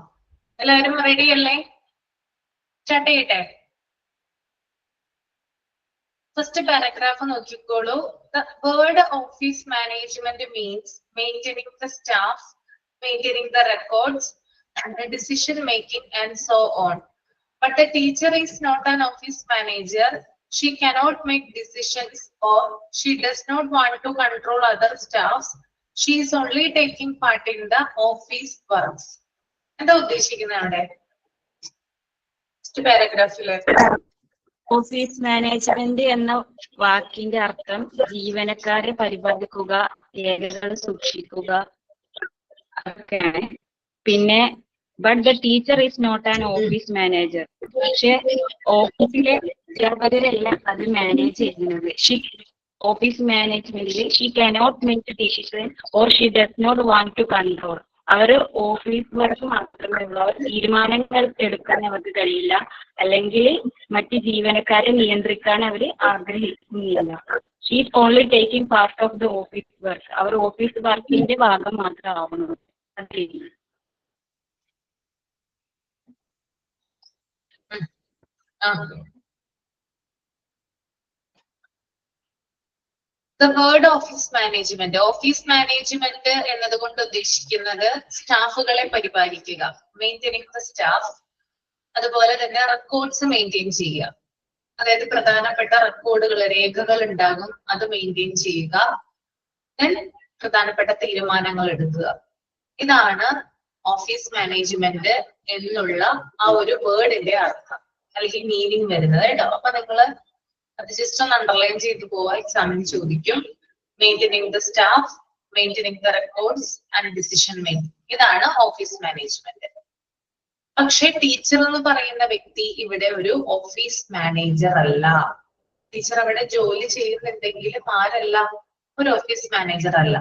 എല്ലാവരും റെഡി അല്ലേ? സ്റ്റാർട്ട് ചെയ്യട്ടെ. ഫസ്റ്റ് പാരഗ്രാഫ് നോക്കിക്കോളൂ. The word office management means maintaining the staff, maintaining the records, and the decision making, and so on. But the teacher is not an office manager. She cannot make decisions, or she does not want to control other staffs. She is only taking part in the office works. എന്താ ഉദ്ദേശിക്കുന്നത് അവിടെ? First പാരഗ്രാഫില് office management എന്ന വാക്കിന്റെ അർത്ഥം ജീവനക്കാരെ പരിപാലിക്കുക, രേഖകൾ സൂക്ഷിക്കുക, അതൊക്കെയാണ്. പിന്നെ but the teacher is not an office manager. പക്ഷെ ഓഫീസിലെ അധ്യാപകരെല്ലാം അത് മാനേജ് ചെയ്യുന്നത്. ഓഫീസ് മാനേജ്മെന്റിൽ she cannot make decision or she does not want to control. അവർ ഓഫീസ് വർക്ക് മാത്രമേ ഉള്ളൂ. അവർ തീരുമാനങ്ങൾ എടുക്കാൻ അവർക്ക് കഴിയില്ല, അല്ലെങ്കിൽ മറ്റ് ജീവനക്കാരെ നിയന്ത്രിക്കാൻ അവർ ആഗ്രഹിക്കുന്നില്ല. She is only taking part of the office work. അവർ ഓഫീസ് വർക്കിന്റെ ഭാഗം മാത്രമാവുന്നത്. The word office management. Office management എന്നതുകൊണ്ട് ഉദ്ദേശിക്കുന്നത് സ്റ്റാഫുകളെ പരിപാലിക്കുക, മെയിൻറ്റെയിനിങ് ദ സ്റ്റാഫ്. അതുപോലെ തന്നെ റെക്കോർഡ്സ് മെയിൻറ്റെയിൻ ചെയ്യുക. അതായത് പ്രധാനപ്പെട്ട റെക്കോർഡുകൾ, രേഖകൾ ഉണ്ടാകും, അത് മെയിൻറ്റെയിൻ ചെയ്യുക. പ്രധാനപ്പെട്ട തീരുമാനങ്ങൾ എടുക്കുക. ഇതാണ് ഓഫീസ് മാനേജ്മെന്റ് എന്നുള്ള ആ ഒരു വേർഡിന്റെ അർത്ഥം അല്ലെങ്കിൽ മീനിങ് വരുന്നത് കേട്ടോ. അപ്പൊ നിങ്ങള് അത് ജസ്റ്റ് ഒന്ന് അണ്ടർലൈൻ ചെയ്തു പോവാ, എക്സാമിന് ചോദിക്കും. Maintaining the staff, maintaining the records and decision making, ഇതാണ് ഓഫീസ് മാനേജ്മെന്റ്. പക്ഷെ ടീച്ചർ എന്ന് പറയുന്ന വ്യക്തി ഇവിടെ ഒരു ഓഫീസ് മാനേജർ അല്ല. ടീച്ചർ അവിടെ ജോലി ചെയ്യുന്നുണ്ടെങ്കിലും ആരല്ല, ഒരു ഓഫീസ് മാനേജർ അല്ല.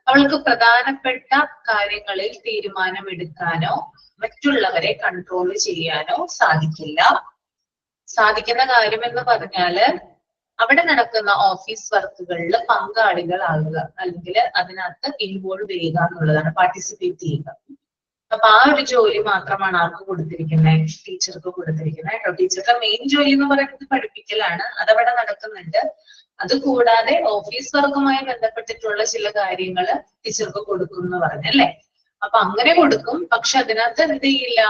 അവൾക്ക് പ്രധാനപ്പെട്ട കാര്യങ്ങളിൽ തീരുമാനമെടുക്കാനോ മറ്റുള്ളവരെ കൺട്രോൾ ചെയ്യാനോ സാധിക്കില്ല. സാധിക്കുന്ന കാര്യം എന്ന് പറഞ്ഞാല് അവിടെ നടക്കുന്ന ഓഫീസ് വർക്കുകളിൽ പങ്കാളികളാകുക, അല്ലെങ്കിൽ അതിനകത്ത് ഇൻവോൾവ് ചെയ്യുക എന്നുള്ളതാണ്, പാർട്ടിസിപ്പേറ്റ് ചെയ്യുക. അപ്പൊ ആ ഒരു ജോലി മാത്രമാണ് ആർക്ക് കൊടുത്തിരിക്കുന്നത്, ടീച്ചർക്ക് കൊടുത്തിരിക്കുന്നത് കേട്ടോ. ടീച്ചറുടെ മെയിൻ ജോലി എന്ന് പറയുന്നത് പഠിപ്പിക്കലാണ്, അതവിടെ നടക്കുന്നുണ്ട്. അതുകൂടാതെ ഓഫീസ് വർക്കുമായി ബന്ധപ്പെട്ടിട്ടുള്ള ചില കാര്യങ്ങൾ ടീച്ചർക്ക് കൊടുക്കും എന്ന് പറഞ്ഞല്ലേ. അപ്പൊ അങ്ങനെ കൊടുക്കും, പക്ഷെ അതിനകത്ത് എന്ത് ചെയ്യില്ല,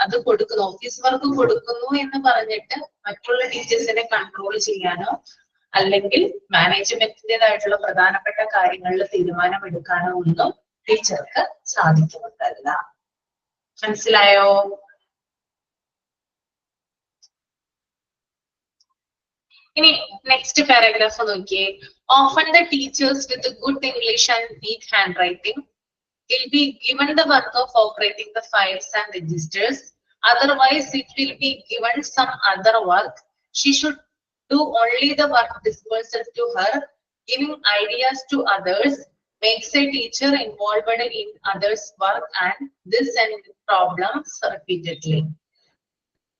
അത് കൊടുക്കുന്നു, ഓഫീസ് വർക്ക് കൊടുക്കുന്നു എന്ന് പറഞ്ഞിട്ട് മറ്റുള്ള ടീച്ചേഴ്സിനെ കൺട്രോൾ ചെയ്യാനോ അല്ലെങ്കിൽ മാനേജ്മെന്റിന്റേതായിട്ടുള്ള പ്രധാനപ്പെട്ട കാര്യങ്ങളിൽ തീരുമാനമെടുക്കാനോ ഒന്നും ടീച്ചർക്ക് സാധിക്കുന്നതല്ല. മനസ്സിലായോ? ഇനി നെക്സ്റ്റ് പാരഗ്രാഫ് നോക്കിയേ. Often the teachers with good English and NEET hand writing will be given the work of operating the files and registers. Otherwise, it will be given some other work. She should do only the work dispersed to her. Giving ideas to others makes a teacher involved in others' work and this and problems repeatedly.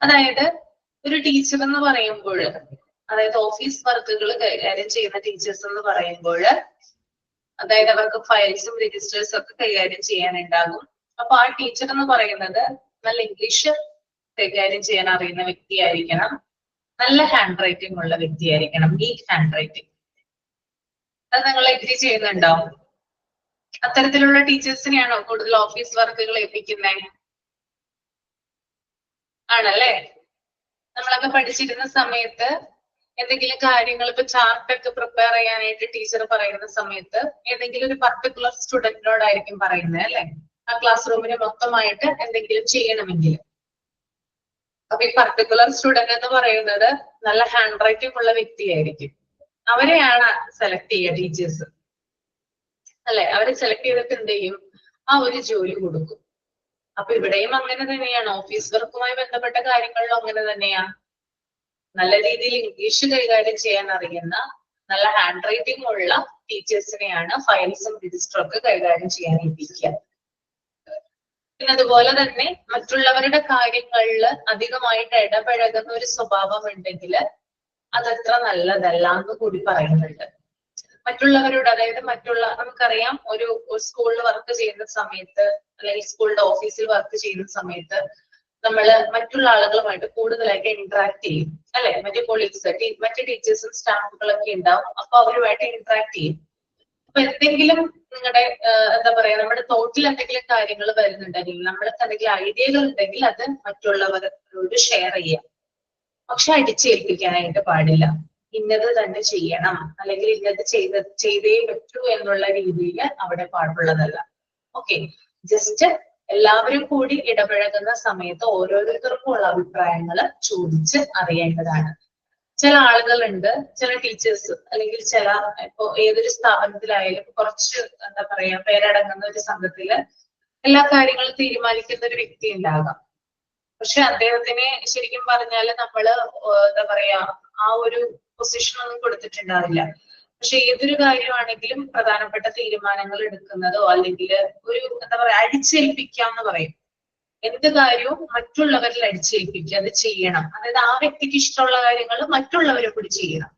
അതായത് ഒരു teacher എന്ന് പറയുമ്പോൾ, അതായത് office വർക്കുകൾ കൈകാര്യം ചെയ്യുന്ന teachers എന്ന് പറയുമ്പോൾ, അതായത് അവർക്ക് ഫയൽസും രജിസ്റ്റേഴ്സും ഒക്കെ കൈകാര്യം ചെയ്യാനുണ്ടാകും. അപ്പൊ ആ ടീച്ചർ എന്ന് പറയുന്നത് നല്ല ഇംഗ്ലീഷ് കൈകാര്യം ചെയ്യാൻ അറിയുന്ന വ്യക്തിയായിരിക്കണം, നല്ല ഹാൻഡ് റൈറ്റിംഗ് ഉള്ള വ്യക്തിയായിരിക്കണം, നീറ്റ് ഹാൻഡ് റൈറ്റിംഗ്. അത് നിങ്ങൾ എഗ്രി ചെയ്യുന്നുണ്ടോ? അത്തരത്തിലുള്ള ടീച്ചേഴ്സിനെയാണോ കൂടുതൽ ഓഫീസ് വർക്കുകൾ ഏൽപ്പിക്കുന്നത്? ആണല്ലേ. നമ്മളൊക്കെ പഠിച്ചിരുന്ന സമയത്ത് എന്തെങ്കിലും കാര്യങ്ങൾ, ഇപ്പൊ ചാർട്ടൊക്കെ പ്രിപ്പയർ ചെയ്യാനായിട്ട് ടീച്ചർ പറയുന്ന സമയത്ത് ഏതെങ്കിലും ഒരു പർട്ടിക്കുലർ സ്റ്റുഡന്റിനോടായിരിക്കും പറയുന്നത് അല്ലെ, ആ ക്ലാസ് റൂമിന് മൊത്തമായിട്ട് എന്തെങ്കിലും ചെയ്യണമെങ്കിൽ. അപ്പൊ ഈ പർട്ടിക്കുലർ സ്റ്റുഡന്റ് എന്ന് പറയുന്നത് നല്ല ഹാൻഡ് റൈറ്റിംഗ് ഉള്ള വ്യക്തിയായിരിക്കും. അവരെയാണ് സെലക്ട് ചെയ്യുക ടീച്ചേഴ്സ് അല്ലെ. അവരെ സെലക്ട് ചെയ്തിട്ട് എന്ത് ചെയ്യും, ആ ഒരു ജോലി കൊടുക്കും. അപ്പൊ ഇവിടെയും അങ്ങനെ തന്നെയാണ്, ഓഫീസ് വർക്കുമായി ബന്ധപ്പെട്ട കാര്യങ്ങളിലും അങ്ങനെ തന്നെയാണ്. നല്ല രീതിയിൽ ഇംഗ്ലീഷ് കൈകാര്യം ചെയ്യാൻ അറിയുന്ന നല്ല ഹാൻഡ് റൈറ്റിംഗ് ഉള്ള ടീച്ചേഴ്സിനെയാണ് ഫയൽസും രജിസ്റ്ററും ഒക്കെ കൈകാര്യം ചെയ്യാൻ ഏൽപ്പിക്കുക. പിന്നെ അതുപോലെ തന്നെ മറ്റുള്ളവരുടെ കാര്യങ്ങളിൽ അധികമായിട്ട് ഇടപഴകുന്ന ഒരു സ്വഭാവം ഉണ്ടെങ്കിൽ അതത്ര നല്ലതല്ല എന്ന് കൂടി പറയുന്നുണ്ട്. മറ്റുള്ളവരോട്, അതായത് നമുക്കറിയാം, ഒരു സ്കൂളിൽ വർക്ക് ചെയ്യുന്ന സമയത്ത് അല്ലെങ്കിൽ സ്കൂളിന്റെ ഓഫീസിൽ വർക്ക് ചെയ്യുന്ന സമയത്ത് നമ്മള് മറ്റുള്ള ആളുകളുമായിട്ട് കൂടുതലായിട്ട് ഇന്ററാക്ട് ചെയ്യും അല്ലെ. മറ്റു കൊളീഗ്സ്, മറ്റു ടീച്ചേഴ്സും സ്റ്റാഫുകളൊക്കെ ഉണ്ടാവും. അപ്പൊ അവരുമായിട്ട് ഇന്ററാക്ട് ചെയ്യും. അപ്പൊ എന്തെങ്കിലും നിങ്ങളുടെ എന്താ പറയാ, നമ്മുടെ തോട്ടിൽ എന്തെങ്കിലും കാര്യങ്ങൾ വരുന്നുണ്ടെങ്കിൽ, നമ്മൾക്ക് എന്തെങ്കിലും ഐഡിയകൾ ഉണ്ടെങ്കിൽ അത് മറ്റുള്ളവരോട് ഷെയർ ചെയ്യാം. പക്ഷെ അടിച്ചേൽപ്പിക്കാനായിട്ട് പാടില്ല. ഇന്നത് തന്നെ ചെയ്യണം അല്ലെങ്കിൽ ഇന്നത് ചെയ്തേ പറ്റൂ എന്നുള്ള രീതിയിൽ അവിടെ പാടുള്ളതല്ല. ഓക്കെ, ജസ്റ്റ് എല്ലാവരും കൂടി ഇടപഴകുന്ന സമയത്ത് ഓരോരുത്തർക്കും ഉള്ള അഭിപ്രായങ്ങൾ ചോദിച്ച് അറിയേണ്ടതാണ്. ചില ആളുകളുണ്ട്, ചില ടീച്ചേഴ്സ് അല്ലെങ്കിൽ ഇപ്പൊ ഏതൊരു സ്ഥാപനത്തിലായാലും കുറച്ച് എന്താ പറയാ പേരടങ്ങുന്ന ഒരു സംഘത്തില് എല്ലാ കാര്യങ്ങളും തീരുമാനിക്കുന്ന ഒരു വ്യക്തി ഉണ്ടാകാം. പക്ഷെ അദ്ദേഹത്തിനെ ശരിക്കും പറഞ്ഞാല് നമ്മള് എന്താ പറയാ ആ ഒരു പൊസിഷൻ ഒന്നും കൊടുത്തിട്ടുണ്ടാവില്ല. പക്ഷെ ഏതൊരു കാര്യമാണെങ്കിലും പ്രധാനപ്പെട്ട തീരുമാനങ്ങൾ എടുക്കുന്നതോ അല്ലെങ്കിൽ ഒരു എന്താ പറയാ അടിച്ചേൽപ്പിക്കാന്ന് പറയും. എന്ത് കാര്യവും മറ്റുള്ളവരിൽ അടിച്ചേൽപ്പിക്കുക, അത് ചെയ്യണം. അതായത് ആ വ്യക്തിക്ക് ഇഷ്ടമുള്ള കാര്യങ്ങൾ മറ്റുള്ളവരെ കൂടി ചെയ്യണം.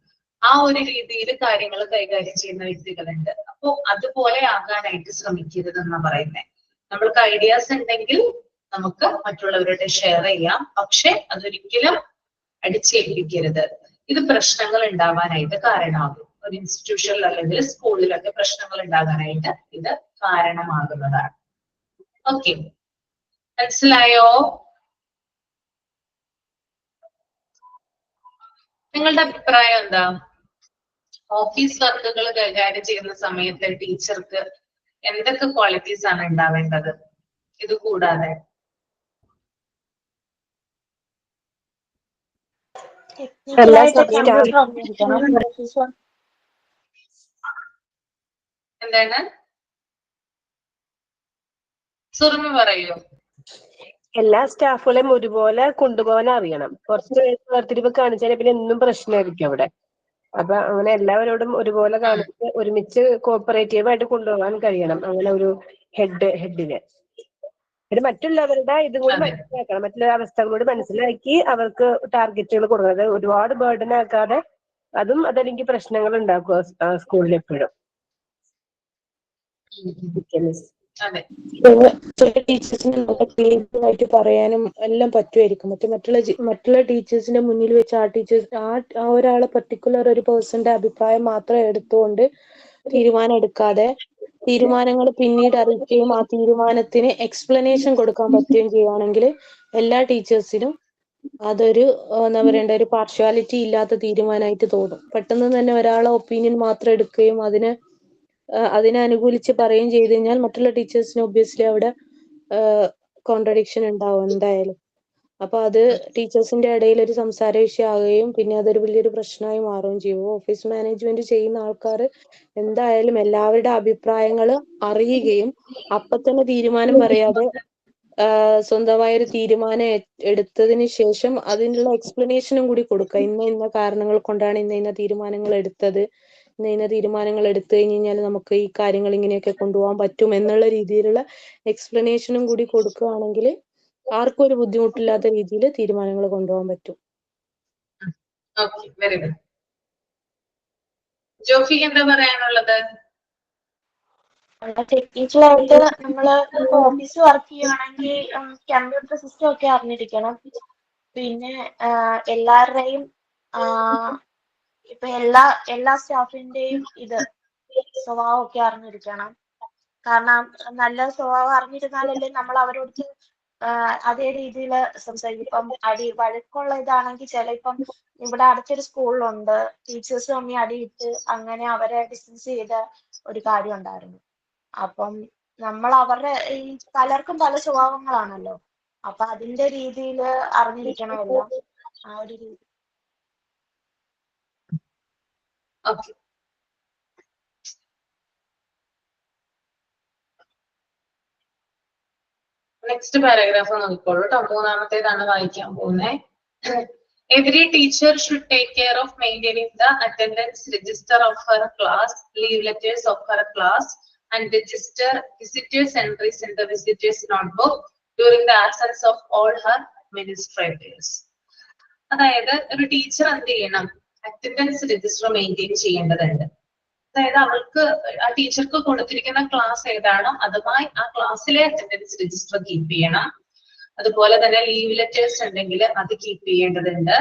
ആ ഒരു രീതിയിൽ കാര്യങ്ങൾ കൈകാര്യം ചെയ്യുന്ന വ്യക്തികളുണ്ട്. അപ്പോ അതുപോലെ ആകാനായിട്ട് ശ്രമിക്കരുതെന്നാ പറയുന്നത്. നമ്മൾക്ക് ഐഡിയാസ് ഉണ്ടെങ്കിൽ നമുക്ക് മറ്റുള്ളവരോട് ഷെയർ ചെയ്യാം, പക്ഷെ അതൊരിക്കലും അടിച്ചേൽപ്പിക്കരുത്. ഇത് പ്രശ്നങ്ങൾ ഉണ്ടാവാനായിട്ട് കാരണമാകും. ഒരു ഇൻസ്റ്റിറ്റ്യൂഷനിൽ അല്ലെങ്കിൽ സ്കൂളിലൊക്കെ പ്രശ്നങ്ങൾ ഉണ്ടാകാനായിട്ട് ഇത് കാരണമാകുന്നതാണ്. ഓക്കെ, മനസ്സിലായോ? നിങ്ങളുടെ അഭിപ്രായം എന്താ? ഓഫീസ് വർക്കുകൾ കൈകാര്യം ചെയ്യുന്ന സമയത്ത് ടീച്ചർക്ക് എന്തൊക്കെ ക്വാളിറ്റീസ് ആണ് ഉണ്ടാവേണ്ടത്? ഇത് കൂടാതെ ടെക്നിക്കലായിട്ട് കമ്പ്യൂട്ടർ അറിഞ്ഞിരിക്കണം. എന്താണ് സുറുമി പറയൂ? എല്ലാ സ്റ്റാഫുകളെയും ഒരുപോലെ കൊണ്ടുപോകാൻ അറിയണം. കുറച്ച് വേർതിരിവ് കാണിച്ചാൽ പിന്നെ എന്നും പ്രശ്നമായിരിക്കും അവിടെ. അപ്പൊ അങ്ങനെ എല്ലാവരോടും ഒരുപോലെ കാണിച്ച് ഒരുമിച്ച് കോപ്പറേറ്റീവ് ആയിട്ട് കൊണ്ടുപോകാൻ കഴിയണം. അങ്ങനെ ഒരു ഹെഡിന് പിന്നെ മറ്റുള്ളവരുടെ ഇതും കൂടി മനസ്സിലാക്കണം. മറ്റുള്ള അവസ്ഥകൾ കൂടി മനസ്സിലാക്കി അവർക്ക് ടാർഗറ്റുകൾ കൊടുക്കണം. അതായത് ഒരുപാട് ബേർഡൻ ആക്കാതെ അതും അതെനിക്ക് പ്രശ്നങ്ങൾ ഉണ്ടാക്കുക സ്കൂളിൽ എപ്പോഴും. അതെ, ചില ടീച്ചേഴ്സിന് നല്ല ക്ലിയർ ആയിട്ട് പറയാനും എല്ലാം പറ്റുമായിരിക്കും. മറ്റുള്ള ടീച്ചേഴ്സിന്റെ മുന്നിൽ വെച്ച് ആ ഒരാളെ പർട്ടിക്കുലർ ഒരു പേഴ്സന്റെ അഭിപ്രായം മാത്രം എടുത്തുകൊണ്ട് തീരുമാനം എടുക്കാതെ തീരുമാനങ്ങൾ പിന്നീട് അറിയിക്കുകയും ആ തീരുമാനത്തിന് എക്സ്പ്ലനേഷൻ കൊടുക്കാൻ പറ്റുകയും ചെയ്യുകയാണെങ്കിൽ എല്ലാ ടീച്ചേഴ്സിനും അതൊരു എന്താ പറയണ്ട ഒരു പാർഷ്വാലിറ്റി ഇല്ലാത്ത തീരുമാനമായിട്ട് തോന്നും. പെട്ടെന്ന് തന്നെ ഒരാളെ ഒപ്പീനിയൻ മാത്രം എടുക്കുകയും അതിനെ അനുകൂലിച്ച് പറയുകയും ചെയ്തു കഴിഞ്ഞാൽ മറ്റുള്ള ടീച്ചേഴ്സിന് ഒബ്വിയസ്ലി അവിടെ കോൺട്രഡിക്ഷൻ ഉണ്ടാവും എന്തായാലും. അപ്പൊ അത് ടീച്ചേഴ്സിന്റെ ഇടയിൽ ഒരു സംസാര വിഷയമാവുകയും പിന്നെ അതൊരു വലിയൊരു പ്രശ്നമായി മാറുകയും ചെയ്യും. ഓഫീസ് മാനേജ്മെന്റ് ചെയ്യുന്ന ആൾക്കാർ എന്തായാലും എല്ലാവരുടെ അഭിപ്രായങ്ങൾ അറിയുകയും അപ്പൊ തന്നെ തീരുമാനം പറയാതെ സ്വന്തമായ ഒരു തീരുമാനം എടുത്തതിന് ശേഷം അതിനുള്ള എക്സ്പ്ലനേഷനും കൂടി കൊടുക്കുക. ഇന്ന കാരണങ്ങൾ കൊണ്ടാണ് ഇന്ന തീരുമാനങ്ങൾ എടുത്തത്, ഇന്ന തീരുമാനങ്ങൾ എടുത്തു കഴിഞ്ഞാൽ നമുക്ക് ഈ കാര്യങ്ങൾ ഇങ്ങനെയൊക്കെ കൊണ്ടുപോകാൻ പറ്റും എന്നുള്ള രീതിയിലുള്ള എക്സ്പ്ലനേഷനും കൂടി കൊടുക്കുകയാണെങ്കിൽ ആർക്കും ഒരു ബുദ്ധിമുട്ടില്ലാത്ത രീതിയിൽ തീരുമാനങ്ങൾ കൊണ്ടുപോകാൻ പറ്റും. Very good. ജോഫിക്ക് എന്താ പറയാനുള്ളത്? ടെക്നിക്കലായിട്ട് നമ്മള് ഇപ്പൊ ഓഫീസ് വർക്ക് ചെയ്യുകയാണെങ്കിൽ കമ്പ്യൂട്ടർ സിസ്റ്റം ഒക്കെ അറിഞ്ഞിരിക്കണം. പിന്നെ എല്ലാവരുടെയും ഇപ്പൊ എല്ലാ സ്റ്റാഫിന്റെയും സ്വഭാവം ഒക്കെ അറിഞ്ഞിരിക്കണം. കാരണം നല്ല സ്വഭാവം അറിഞ്ഞിരുന്നാലല്ലേ നമ്മൾ അവരോട് അതേ രീതിയിൽ സംസാരിക്കും. ഇപ്പം വഴക്കുള്ള ഇതാണെങ്കിൽ ചിലപ്പം ഇവിടെ അടുത്തൊരു സ്കൂളിലുണ്ട് ടീച്ചേഴ്സ് തമ്മിൽ അടിയിട്ട് അങ്ങനെ അവരെ ഡിസ്റ്റൻസ് ചെയ്ത ഒരു കാര്യം ഉണ്ടായിരുന്നു. അപ്പം നമ്മൾ അവരുടെ ഈ പലർക്കും പല സ്വഭാവങ്ങളാണല്ലോ. അപ്പൊ അതിന്റെ രീതിയിൽ അറിഞ്ഞിരിക്കണമല്ലോ ആ ഒരു രീതി. ഓക്കെ, നെക്സ്റ്റ് പാരഗ്രാഫ് നോക്കിക്കോളൂ കേട്ടോ. മൂന്നാമത്തേതാണ് വായിക്കാൻ പോകുന്നത്. Every teacher should take care of maintaining the attendance register of her class, leave letters of her class, and register visitors' entries in the visitors' notebook during the absence of all her administrators. അതായത് ഒരു teacher എന്ത് ചെയ്യണം? Attendance register maintain ചെയ്യേണ്ടതുണ്ട്. അതായത് അവൾക്ക് ആ ടീച്ചർക്ക് കൊടുത്തിരിക്കുന്ന ക്ലാസ് ഏതാണോ അതുമായി ആ ക്ലാസ്സിലെ അറ്റൻഡൻസ് രജിസ്റ്റർ കീപ്പ് ചെയ്യണം. അതുപോലെ തന്നെ ലീവ് ലെറ്റേഴ്സ് ഉണ്ടെങ്കിൽ അത് കീപ്പ് ചെയ്യേണ്ടതുണ്ട്.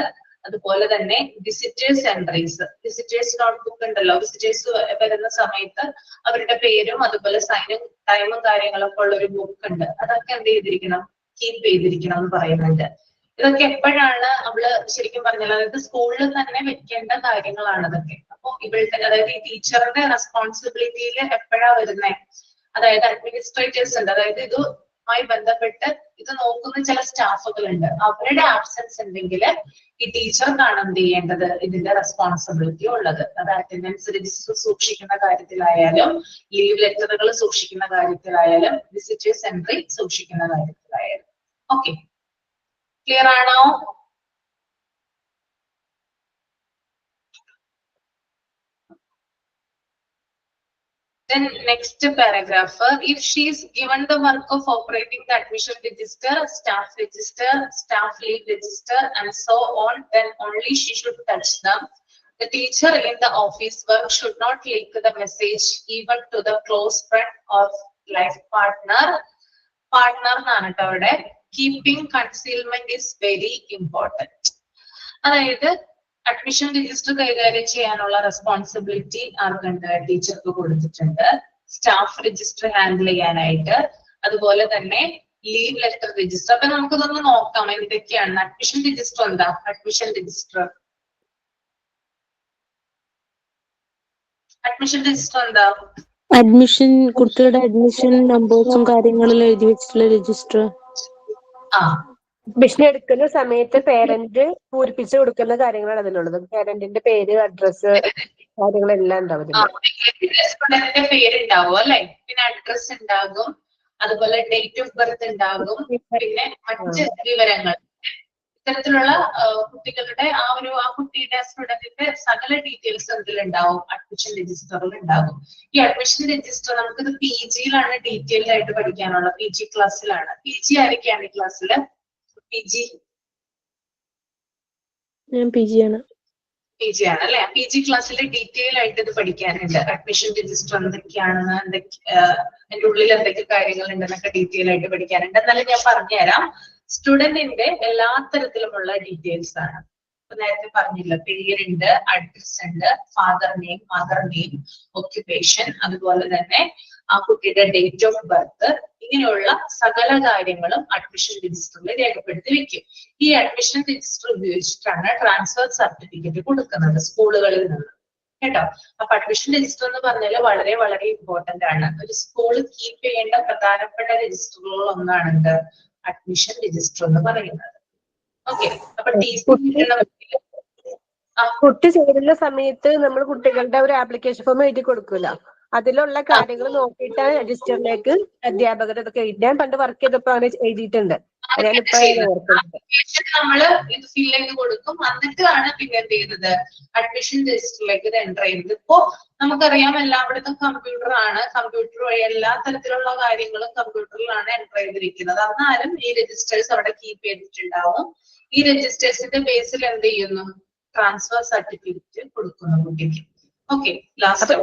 അതുപോലെ തന്നെ വിസിറ്റേഴ്സ് എൻട്രീസ്, വിസിറ്റേഴ്സ് നോട്ട്ബുക്ക് ഉണ്ടല്ലോ, വിസിറ്റേഴ്സ് വരുന്ന സമയത്ത് അവരുടെ പേരും അതുപോലെ സൈനും ടൈമും കാര്യങ്ങളൊക്കെ ഉള്ള ഒരു ബുക്ക് ഉണ്ട്, അതൊക്കെ എന്ത് ചെയ്തിരിക്കണം? കീപ്പ് ചെയ്തിരിക്കണം എന്ന് പറയുന്നുണ്ട്. ഇതൊക്കെ എപ്പോഴാണ് അവള് ശരിക്കും പറഞ്ഞാൽ അതായത് സ്കൂളിൽ തന്നെ വെക്കേണ്ട കാര്യങ്ങളാണ് ഇതൊക്കെ. അപ്പൊ ഇവളുടെ അതായത് ഈ ടീച്ചറുടെ റെസ്പോൺസിബിലിറ്റിയിൽ എപ്പോഴാ വരുന്നത്? അതായത് അഡ്മിനിസ്ട്രേറ്റേഴ്സ് ഉണ്ട്, അതായത് ഇതുമായി ബന്ധപ്പെട്ട് ഇത് നോക്കുന്ന ചില സ്റ്റാഫുകൾ ഉണ്ട്. അവരുടെ ആബ്സെൻസ് ഉണ്ടെങ്കിൽ ഈ ടീച്ചർക്കാണ് എന്ത് ചെയ്യേണ്ടത്? ഇതിന്റെ റെസ്പോൺസിബിലിറ്റി ഉള്ളത്. അത് അറ്റൻഡൻസ് രജിസ്റ്റർ സൂക്ഷിക്കുന്ന കാര്യത്തിലായാലും ലീവ് ലെറ്ററുകൾ സൂക്ഷിക്കുന്ന കാര്യത്തിലായാലും വിസിറ്റേഴ്സ് എൻട്രി സൂക്ഷിക്കുന്ന കാര്യത്തിലായാലും. ഓക്കെ, ക്ലിയർ ആണോ? Then next paragraph, if she is given the work of operating the admission register, staff leave register, and so on, then only she should touch them. The teacher in the office work should not leak the message even to the close friend or life partner. Partner എന്നാണ് ട്ടോ അവിടെ. Keeping concealment is very important. അതായത് admission register കൈകാര്യം ചെയ്യാനുള്ള responsibility ആർക്കുണ്ട്? ടീച്ചർക്ക് കൊടുത്തിട്ടുണ്ട്. Staff register handle ചെയ്യാനായിട്ട്, അതുപോലെ തന്നെ ലീവ് ലെറ്റർ രജിസ്റ്റർ. അപ്പൊ നമുക്കിതൊന്ന് നോക്കാം എന്തൊക്കെയാണ്. അഡ്മിഷൻ രജിസ്റ്റർ എന്താ? അഡ്മിഷൻ രജിസ്റ്റർ എന്താ? അഡ്മിഷൻ, കുട്ടികളുടെ അഡ്മിഷൻ നമ്പേഴ്സും കാര്യങ്ങളും എഴുതി വെച്ചിട്ടുള്ള രജിസ്റ്റർ. അഡ്മിഷൻ എടുക്കുന്ന സമയത്ത് പേരന്റ് പൂരിപ്പിച്ച് കൊടുക്കുന്ന കാര്യങ്ങളാണ് അതിലുള്ളത്. പേരന്റിന്റെ പേര്, അഡ്രസ്സ്, കാര്യങ്ങളെല്ലാം ഉണ്ടാവും ഇതില്. സ്റ്റുഡന്റിന്റെ പേരുണ്ടാവും അല്ലെ, പിന്നെ അഡ്രസ് ഉണ്ടാകും, അതുപോലെ ഡേറ്റ് ഓഫ് ബർത്ത് ഉണ്ടാകും, പിന്നെ മറ്റ് വിവരങ്ങൾ, ഇത്തരത്തിലുള്ള കുട്ടികളുടെ ആ കുട്ടിയുടെ സ്റ്റുഡന്റിന്റെ സകല ഡീറ്റെയിൽസ് ഇതിലുണ്ടാവും, അഡ്മിഷൻ രജിസ്റ്ററിൽ ഉണ്ടാകും. ഈ അഡ്മിഷൻ രജിസ്റ്റർ നമുക്കിത് പി ജിയിലാണ് ഡീറ്റെയിൽഡ് ആയിട്ട് പഠിക്കാനുള്ളത്, പി ജി ക്ലാസ്സിലാണ്. പി ജി ആരൊക്കെയാണ് ഈ ക്ലാസ്സിൽ? പി ജി ഞാൻ PG ആണ്. പി ജി ആണ് അല്ലെ. പി ജി ക്ലാസ്സിൽ ഡീറ്റെയിൽ ആയിട്ട് ഇത് പഠിക്കാനുണ്ട്. അഡ്മിഷൻ രജിസ്റ്റർ എന്തൊക്കെയാണെന്ന്, അതിന്റെ ഉള്ളിൽ എന്തൊക്കെ കാര്യങ്ങൾ ഉണ്ടെന്നൊക്കെ ഡീറ്റെയിൽ ആയിട്ട് പഠിക്കാനുണ്ട്. എന്നാലും ഞാൻ പറഞ്ഞുതരാം. സ്റ്റുഡന്റിന്റെ എല്ലാ തരത്തിലുമുള്ള ഡീറ്റെയിൽസ് ആണ്. നേരത്തെ പറഞ്ഞില്ല, പേരുണ്ട്, അഡ്രസ് ഉണ്ട്, father name, mother name, occupation, അതുപോലെ തന്നെ ആ കുട്ടിയുടെ ഡേറ്റ് ഓഫ് ബർത്ത്, ഇങ്ങനെയുള്ള സകല കാര്യങ്ങളും അഡ്മിഷൻ രജിസ്റ്ററിൽ രേഖപ്പെടുത്തി വെക്കും. ഈ അഡ്മിഷൻ രജിസ്റ്റർ ഉപയോഗിച്ചിട്ടാണ് ട്രാൻസ്ഫർ സർട്ടിഫിക്കറ്റ് കൊടുക്കുന്നത് സ്കൂളുകളിൽ നിന്ന്, കേട്ടോ. അപ്പൊ അഡ്മിഷൻ രജിസ്റ്റർ എന്ന് പറഞ്ഞാൽ വളരെ വളരെ ഇമ്പോർട്ടന്റ് ആണ്. ഒരു സ്കൂൾ കീപ്പ് ചെയ്യേണ്ട പ്രധാനപ്പെട്ട രജിസ്റ്ററുകളിൽ ഒന്നാണ് അഡ്മിഷൻ രജിസ്റ്റർ എന്ന് പറയുന്നത്. ഓക്കെ, അപ്പൊ കുട്ടി ചേരുന്ന സമയത്ത് നമ്മൾ കുട്ടികളുടെ ഒരു ആപ്ലിക്കേഷൻ ഫോം എഴുതി കൊടുക്കൂല. അതിലുള്ള കാര്യങ്ങൾ നോക്കിയിട്ടാണ് രജിസ്റ്ററിലേക്ക് അധ്യാപകർ ഇതൊക്കെ എഴുതി. ഞാൻ പണ്ട് വർക്ക് ചെയ്തപ്പോ അങ്ങനെ എഴുതിയിട്ടുണ്ട്. ഞാനിപ്പോ നമ്മള് ഇത് ഫിൽ ചെയ്ത് കൊടുക്കും, എന്നിട്ടാണ് പിന്നെ എന്ത് ചെയ്യുന്നത്, അഡ്മിഷൻ രജിസ്റ്ററിലേക്ക് ഇത് എൻ്റർ ചെയ്യുന്നത്. ഇപ്പോ നമുക്കറിയാം എല്ലായിടത്തും കമ്പ്യൂട്ടർ ആണ്, കമ്പ്യൂട്ടർ വഴി എല്ലാ തരത്തിലുള്ള കാര്യങ്ങളും കമ്പ്യൂട്ടറിലാണ് എൻ്റർ ചെയ്തിരിക്കുന്നത്. എന്നാലും ഈ രജിസ്റ്റേഴ്സ് അവിടെ കീപ്പ് ചെയ്തിട്ടുണ്ടാവും. ഈ രജിസ്റ്റേഴ്സിന്റെ ബേസിൽ എന്ത് ചെയ്യുന്നു, ട്രാൻസ്ഫർ സർട്ടിഫിക്കറ്റ് കൊടുക്കുന്നു കുട്ടിക്ക്. ഓക്കെ, ലാസ്റ്റ്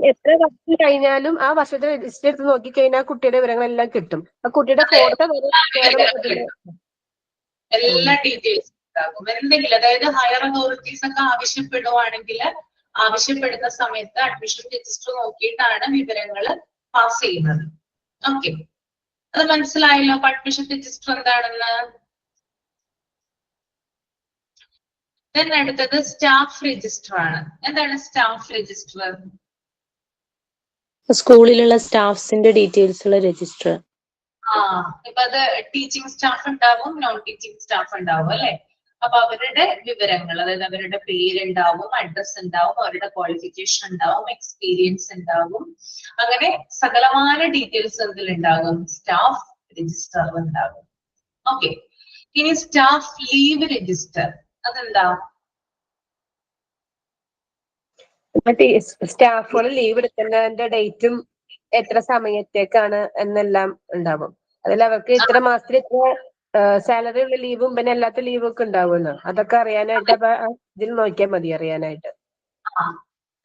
എത്ര വർഷം കഴിഞ്ഞാലും ആ വർഷത്തെ രജിസ്റ്റർ എടുത്ത് നോക്കിക്കഴിഞ്ഞാൽ കുട്ടിയുടെ വിവരങ്ങളെല്ലാം കിട്ടും. ആ കുട്ടിയുടെ ഫോട്ടോ എല്ലാ ഡീറ്റെയിൽസ് ഉണ്ടാകും. എന്തെങ്കിലും അതായത് ഹയർ അതോറിറ്റീസ് ഒക്കെ ആവശ്യപ്പെടുവാണെങ്കിൽ ആവശ്യപ്പെടുന്ന സമയത്ത് അഡ്മിഷൻ രജിസ്റ്റർ നോക്കിയിട്ടാണ് വിവരങ്ങൾ പാസ് ചെയ്യുന്നത്. ഓക്കെ, അത് മനസ്സിലായല്ലോ അഡ്മിഷൻ രജിസ്റ്റർ എന്താണെന്ന്. അടുത്തത് സ്റ്റാഫ് രജിസ്റ്റർ ആണ്. എന്താണ് സ്റ്റാഫ് രജിസ്റ്റർ? സ്കൂളിലുള്ള സ്റ്റാഫ്സിന്റെ ഡീറ്റെയിൽസ് ഉള്ള രജിസ്റ്റർ. ഇപ്പൊ അത് ടീച്ചിങ് സ്റ്റാഫ് ഉണ്ടാവും, നോൺ ടീച്ചിങ് സ്റ്റാഫ് ഉണ്ടാവും അല്ലെ. അപ്പൊ അവരുടെ വിവരങ്ങൾ, അതായത് അവരുടെ പേരുണ്ടാവും, അഡ്രസ് ഉണ്ടാവും, അവരുടെ ക്വാളിഫിക്കേഷൻ ഉണ്ടാവും, എക്സ്പീരിയൻസ് ഉണ്ടാവും, അങ്ങനെ സകലമായ ഡീറ്റെയിൽസ് അതിലുണ്ടാകും, സ്റ്റാഫ് രജിസ്റ്റർ ഉണ്ടാകും. ഓക്കെ, ഇനി സ്റ്റാഫ് ലീവ് രജിസ്റ്റർ, അതെന്താ? സ്റ്റാഫുകൾ ലീവ് എടുക്കുന്നതിന്റെ ഡേറ്റും എത്ര സമയത്തേക്കാണ് എന്നെല്ലാം ഉണ്ടാവും. അതിൽ അവർക്ക് ഇത്ര മാസത്തിൽ ഇത്ര സാലറി ഉള്ള ലീവും പിന്നെ അല്ലാത്ത ലീവും ഒക്കെ ഉണ്ടാവുമല്ലോ. അതൊക്കെ അറിയാനായിട്ട് അപ്പൊ ഇതിൽ നോക്കിയാൽ മതി അറിയാനായിട്ട്.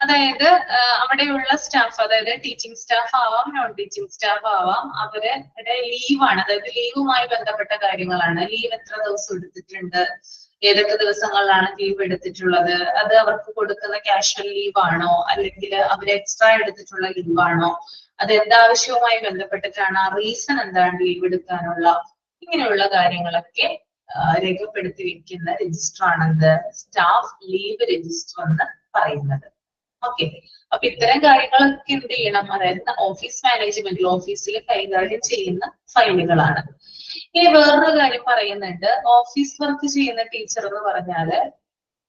അതായത് അവിടെയുള്ള സ്റ്റാഫ്, അതായത് ടീച്ചിങ് സ്റ്റാഫ് ആവാം, നോൺ ടീച്ചിങ് സ്റ്റാഫ് ആവാം, അവരുടെ ലീവാണ്, അതായത് ലീവുമായി ബന്ധപ്പെട്ട കാര്യങ്ങളാണ്. ലീവ് എത്ര ദിവസം എടുത്തിട്ടുണ്ട്, ഏതൊക്കെ ദിവസങ്ങളിലാണ് ലീവ് എടുത്തിട്ടുള്ളത്, അത് അവർക്ക് കൊടുക്കുന്ന കാഷ്വൽ ലീവ് ആണോ, അല്ലെങ്കിൽ അവർ എക്സ്ട്രാ എടുത്തിട്ടുള്ള ലീവാണോ, അത് എന്താവശ്യവുമായി ബന്ധപ്പെട്ടിട്ടാണ്, ആ റീസൺ എന്താണ് ലീവ് എടുക്കാനുള്ള, ഇങ്ങനെയുള്ള കാര്യങ്ങളൊക്കെ രേഖപ്പെടുത്തി വെക്കുന്ന രജിസ്റ്റർ ആണെന്ത്, സ്റ്റാഫ് ലീവ് രജിസ്റ്റർ എന്ന് പറയുന്നത്. ഓക്കെ, അപ്പൊ ഇത്തരം കാര്യങ്ങളൊക്കെ എന്ത് ചെയ്യണം, അതായത് ഓഫീസ് മാനേജ്മെന്റിൽ ഓഫീസിൽ കൈകാര്യം ചെയ്യുന്ന ഫയലുകളാണ്. ഇനി വേറൊരു കാര്യം പറയുന്നുണ്ട്, ഓഫീസ് വർക്ക് ചെയ്യുന്ന ടീച്ചർ എന്ന് പറഞ്ഞാല്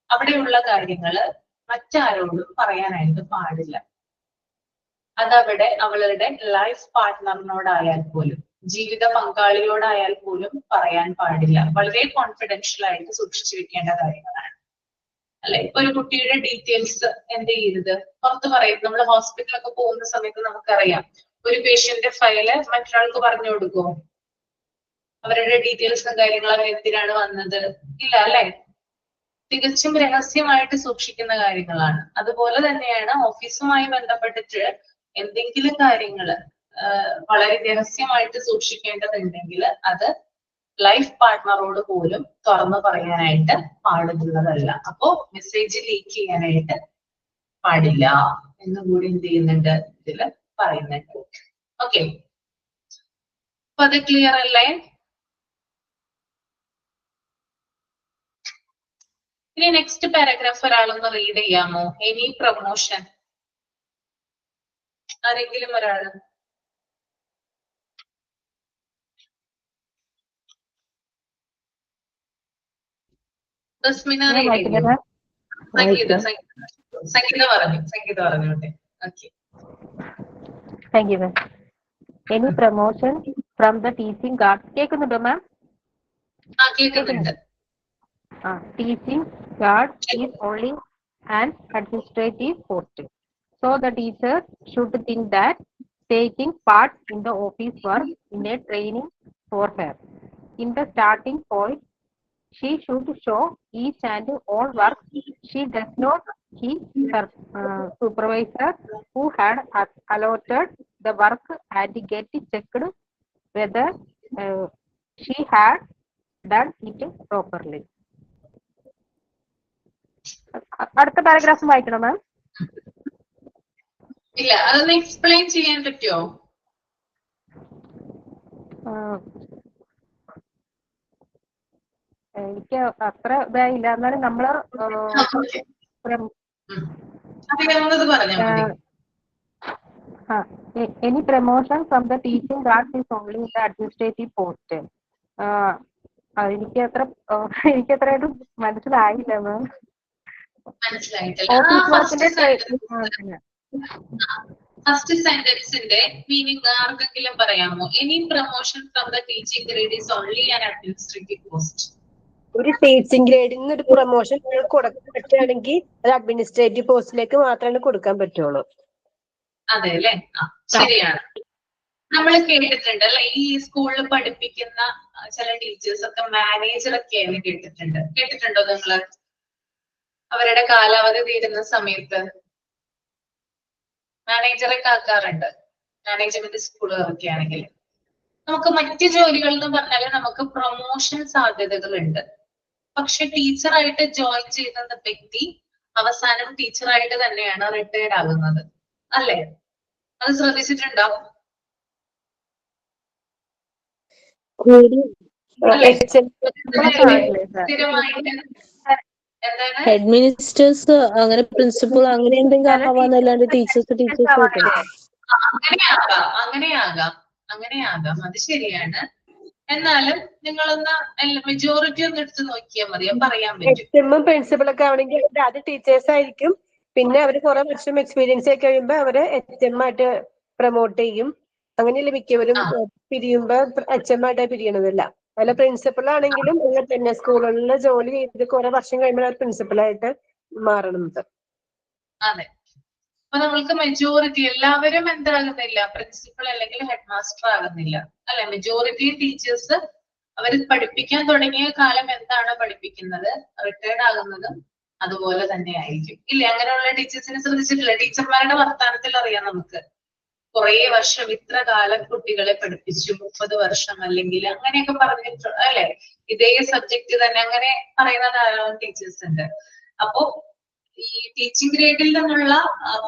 അവിടെയുള്ള കാര്യങ്ങള് മറ്റാരോടും പറയാനായിട്ട് പാടില്ല. അതവിടെ അവളുടെ ലൈഫ് പാർട്ട്ണറിനോടായാൽ പോലും, ജീവിത പങ്കാളിയോടായാൽ പോലും പറയാൻ പാടില്ല. വളരെ കോൺഫിഡൻഷ്യൽ ആയിട്ട് സൂക്ഷിച്ചു വെക്കേണ്ട കാര്യങ്ങളാണ് അല്ലെ. ഒരു കുട്ടിയുടെ ഡീറ്റെയിൽസ് എന്ത് ചെയ്യരുത്, പുറത്ത് പറയും. നമ്മൾ ഹോസ്പിറ്റലൊക്കെ പോകുന്ന സമയത്ത് നമുക്കറിയാം, ഒരു പേഷ്യന്റിന്റെ ഫയല് മറ്റൊരാൾക്ക് പറഞ്ഞു കൊടുക്കുമോ? അവരുടെ ഡീറ്റെയിൽസും കാര്യങ്ങളും അവർ എന്തിനാണ് വന്നത്, ഇല്ല അല്ലെ. തികച്ചും രഹസ്യമായിട്ട് സൂക്ഷിക്കുന്ന കാര്യങ്ങളാണ്. അതുപോലെ തന്നെയാണ് ഓഫീസുമായി ബന്ധപ്പെട്ടിട്ട് എന്തെങ്കിലും കാര്യങ്ങള് വളരെ രഹസ്യമായിട്ട് സൂക്ഷിക്കേണ്ടതുണ്ടെങ്കിൽ അത് ലൈഫ് പാർട്ട്ണറോട് പോലും തുറന്നു പറയാനായിട്ട് പാടുള്ളതല്ല. അപ്പോ മെസ്സേജ് ലീക്ക് ചെയ്യാനായിട്ട് പാടില്ല എന്നും കൂടി എന്ത് ചെയ്യുന്നുണ്ട്, ഇതില് പറയുന്നുണ്ട്. ഓക്കെ, അപ്പൊ അത് ക്ലിയർ അല്ലേ? ഇനി നെക്സ്റ്റ് പാരഗ്രാഫ് ഒരാളൊന്ന് റീഡ് ചെയ്യാമോ? എനി പ്രൊമോഷൻ, ആരെങ്കിലും ഒരാള്? റസ്മിന ഞാൻ റീഡ് ചെയ്യൂ. വായിക്കുന്നത് സംഗീത പറഞ്ഞോട്ടെ. Okay. Thank you ma'am. Any promotion from the teaching guard. കേൾക്കുന്നുണ്ടോ മാം? കേൾക്കുന്നുണ്ട്. Teaching guard is only an administrative post. So the teacher should think that taking part in the office work in a training for her. In the starting point, she should show each and all work she does not. Her supervisor who had allotted the work and get checked whether she had done it properly. അടുത്ത paragraph വായിക്കണോ മാം? ഇല്ല, അതൊന്ന് explain ചെയ്യാൻ പറ്റുമോ? എനിക്ക് അത്ര ഇതായില്ല. എന്നാലും നമ്മള് any promotion from the teaching grade is only the administrative post. എനിക്കത്രയായിട്ട് മനസ്സിലായില്ല മാം. ഫസ്റ്റ് സെന്റൻസിന്റെ മീനിങ് ആർക്കെങ്കിലും പറയാമോ? Any promotion from the teaching grade is only an administrative post. ഒരു ടീച്ചിങ് ഗ്രേഡിൽ നിന്ന് ഒരു പ്രൊമോഷൻ കൊടുക്കാൻ പറ്റുകയാണെങ്കിൽ അത് അഡ്മിനിസ്ട്രേറ്റീവ് പോസ്റ്റിലേക്ക് മാത്രമേ കൊടുക്കാൻ പറ്റുള്ളൂ. അതെ അല്ലേ? ശരിയാണ്. നമ്മൾ കേട്ടിട്ടുണ്ട് അല്ലെ, ഈ സ്കൂളിൽ പഠിപ്പിക്കുന്ന ചില ടീച്ചേഴ്സ് ഒക്കെ മാനേജറൊക്കെയാണ് കേട്ടിട്ടുണ്ടോ നിങ്ങള്? അവരുടെ കാലാവധി തീരുന്ന സമയത്ത് മാനേജറൊക്കെ ആക്കാറുണ്ട്. മാനേജ്മെന്റ് സ്കൂളുകളൊക്കെ ആണെങ്കിൽ നമുക്ക് മറ്റ് ജോലികൾ എന്ന് പറഞ്ഞാൽ നമുക്ക് പ്രൊമോഷൻ സാധ്യതകളുണ്ട്. പക്ഷെ ടീച്ചറായിട്ട് ജോയിൻ ചെയ്യുന്ന വ്യക്തി അവസാനം ടീച്ചറായിട്ട് തന്നെയാണ് റിട്ടയർഡ് ആകുന്നത് അല്ലേ? അത് ശ്രദ്ധിച്ചിട്ടുണ്ടോ? ഹെഡ്മിനിസ്റ്റേഴ്സ് അങ്ങനെ പ്രിൻസിപ്പൾ അങ്ങനെ എന്തെങ്കിലും ആവാന്നല്ലാണ്ട് ടീച്ചേഴ്സ് അങ്ങനെയാകാം. അത് ശരിയാണ്. എന്നാലും നിങ്ങളൊന്ന് മെജോറിറ്റി ഒന്ന് എടുത്ത് നോക്കിയാൽ മതി, പറയാൻ പറ്റും. പ്രിൻസിപ്പളൊക്കെ ആവണമെങ്കിൽ ആദ്യം ടീച്ചേഴ്സ് ആയിരിക്കും, പിന്നെ അവര് കുറെ വർഷം എക്സ്പീരിയൻസ് ആയി കഴിയുമ്പോ അവര് HM ആയിട്ട് പ്രൊമോട്ട് ചെയ്യും. അങ്ങനെയല്ലേ മിക്കവരും പിരിയുമ്പോ HM ആയിട്ടാണ് പിരിയണതല്ല. അതുപോലെ പ്രിൻസിപ്പൾ ആണെങ്കിലും അങ്ങനെ തന്നെ സ്കൂളുകളിൽ ജോലി ചെയ്ത് കുറെ വർഷം കഴിയുമ്പോൾ പ്രിൻസിപ്പളായിട്ട് മാറണത്. അതെ. അപ്പൊ നമ്മൾക്ക് മെജോറിറ്റി എല്ലാവരും എന്താകുന്നില്ല, പ്രിൻസിപ്പൾ അല്ലെങ്കിൽ ഹെഡ് മാസ്റ്റർ ആകുന്നില്ല അല്ലെ? മെജോറിറ്റി ടീച്ചേഴ്സ് അവർ പഠിപ്പിക്കാൻ തുടങ്ങിയ കാലം എന്താണ് പഠിപ്പിക്കുന്നത്, റിട്ടയർഡ് ആകുന്നതും അതുപോലെ തന്നെ ആയിരിക്കും ഇല്ലേ? അങ്ങനെയുള്ള ടീച്ചേഴ്സിനെ ശ്രദ്ധിച്ചിട്ടില്ല? ടീച്ചർമാരുടെ വർത്തമാനത്തിൽ അറിയാം നമുക്ക്. കുറെ വർഷം ഇത്ര കാലം കുട്ടികളെ പഠിപ്പിച്ചു, 30 വർഷം അല്ലെങ്കിൽ അങ്ങനെയൊക്കെ പറഞ്ഞിട്ടുണ്ട് അല്ലെ? ഇതേ സബ്ജക്ട് തന്നെ അങ്ങനെ പറയുന്ന ധാരാളം ടീച്ചേഴ്സ് ഉണ്ട്. അപ്പോ ഈ ടീച്ചിങ് ഗ്രേഡിൽ നിന്നുള്ള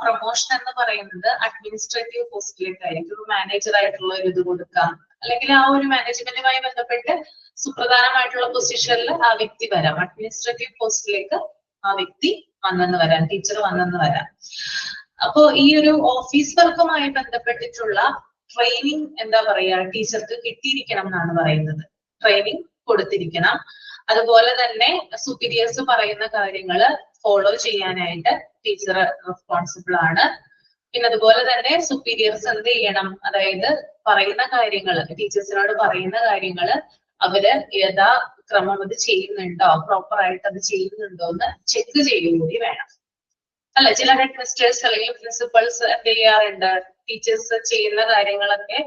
പ്രൊമോഷൻ എന്ന് പറയുന്നത് അഡ്മിനിസ്ട്രേറ്റീവ് പോസ്റ്റിലേക്കായിരിക്കും. മാനേജർ ആയിട്ടുള്ള ഒരു ഇത് കൊടുക്കാം, അല്ലെങ്കിൽ ആ ഒരു മാനേജ്മെന്റുമായി ബന്ധപ്പെട്ട് സുപ്രധാനമായിട്ടുള്ള പൊസിഷനിൽ ആ വ്യക്തി വരാം. അഡ്മിനിസ്ട്രേറ്റീവ് പോസ്റ്റിലേക്ക് ആ വ്യക്തി വരാം, ടീച്ചർ വരാം. അപ്പോ ഈ ഒരു ഓഫീസ് വർക്കുമായി ബന്ധപ്പെട്ടിട്ടുള്ള ട്രെയിനിങ് എന്താ പറയാ, ടീച്ചർക്ക് കിട്ടിയിരിക്കണം എന്നാണ് പറയുന്നത്. ട്രെയിനിങ് കൊടുത്തിരിക്കണം. അതുപോലെ തന്നെ സുപ്പീരിയേഴ്സ് പറയുന്ന കാര്യങ്ങള് ഫോളോ ചെയ്യാനായിട്ട് ടീച്ചർ റെസ്പോൺസിബിൾ ആണ്. പിന്നെ അതുപോലെ തന്നെ സുപ്പീരിയേഴ്സ് എന്ത് ചെയ്യണം, അതായത് പറയുന്ന കാര്യങ്ങൾ, ടീച്ചേഴ്സിനോട് പറയുന്ന കാര്യങ്ങള് അവര് യഥാക്രമം അത് ചെയ്യുന്നുണ്ടോ, പ്രോപ്പർ ആയിട്ട് അത് ചെയ്യുന്നുണ്ടോ എന്ന് ചെക്ക് ചെയ്യുക കൂടി വേണം അല്ല? ചില ഹെഡ്മിനിസ്ട്രേഴ്സ് അല്ലെങ്കിൽ പ്രിൻസിപ്പൾസ് എന്ത് ചെയ്യാറുണ്ട്, ടീച്ചേഴ്സ് ചെയ്യുന്ന കാര്യങ്ങളൊക്കെ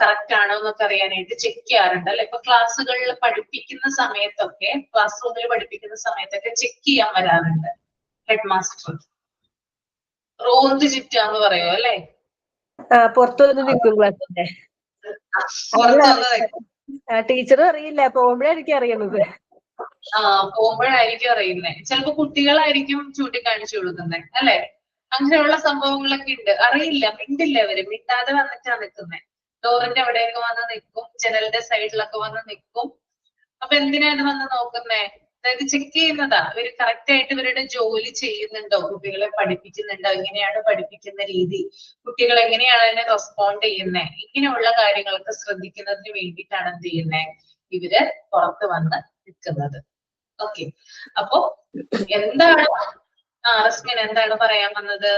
കറക്റ്റ് ആണോ എന്നൊക്കെ അറിയാനായിട്ട് ചെക്ക് ചെയ്യാറുണ്ട് അല്ലെ? ഇപ്പൊ ക്ലാസ്സുകളിൽ പഠിപ്പിക്കുന്ന സമയത്തൊക്കെ, ക്ലാസ് റൂമിൽ പഠിപ്പിക്കുന്ന സമയത്തൊക്കെ ചെക്ക് ചെയ്യാൻ വരാറുണ്ട് ഹെഡ് മാസ്റ്റർ. റോന്ത് ചുറ്റാന്ന് പറയോ അല്ലെ? പുറത്തു വന്ന് നിൽക്കും ക്ലാസ്സിന്റെ. ടീച്ചർ അറിയില്ല, പോകുമ്പോഴായിരിക്കും അറിയുന്നത്. പോകുമ്പോഴായിരിക്കും അറിയുന്നത്. ചിലപ്പോ കുട്ടികളായിരിക്കും ചൂണ്ടിക്കാണിച്ചു കൊടുക്കുന്നത് അല്ലെ? അങ്ങനെയുള്ള സംഭവങ്ങളൊക്കെ ഉണ്ട്. അറിയില്ല, മിണ്ടില്ല, അവര് മിണ്ടാതെ വന്നിട്ടാണ് നിൽക്കുന്നത്. ഡോറിന്റെ അവിടെയൊക്കെ വന്ന് നിൽക്കും, ജനലിന്റെ സൈഡിലൊക്കെ വന്ന് നിൽക്കും. അപ്പൊ എന്തിനാണ് വന്ന് നോക്കുന്നേ? അതായത് ചെക്ക് ചെയ്യുന്നതാ ഇവര് കറക്റ്റ് ആയിട്ട് ഇവരുടെ ജോലി ചെയ്യുന്നുണ്ടോ, കുട്ടികളെ പഠിപ്പിക്കുന്നുണ്ടോ, എങ്ങനെയാണ് പഠിപ്പിക്കുന്ന രീതി, കുട്ടികൾ എങ്ങനെയാണ് അതിനെ റെസ്പോണ്ട് ചെയ്യുന്നത്, ഇങ്ങനെയുള്ള കാര്യങ്ങളൊക്കെ ശ്രദ്ധിക്കുന്നതിന് വേണ്ടിയിട്ടാണ് എന്ത് ചെയ്യുന്നത്, ഇവര് പുറത്ത് വന്ന് നിൽക്കുന്നത്. ഓക്കെ, അപ്പോ എന്താണ് റസ്മിൻ എന്താണ് പറയാൻ വന്നത്?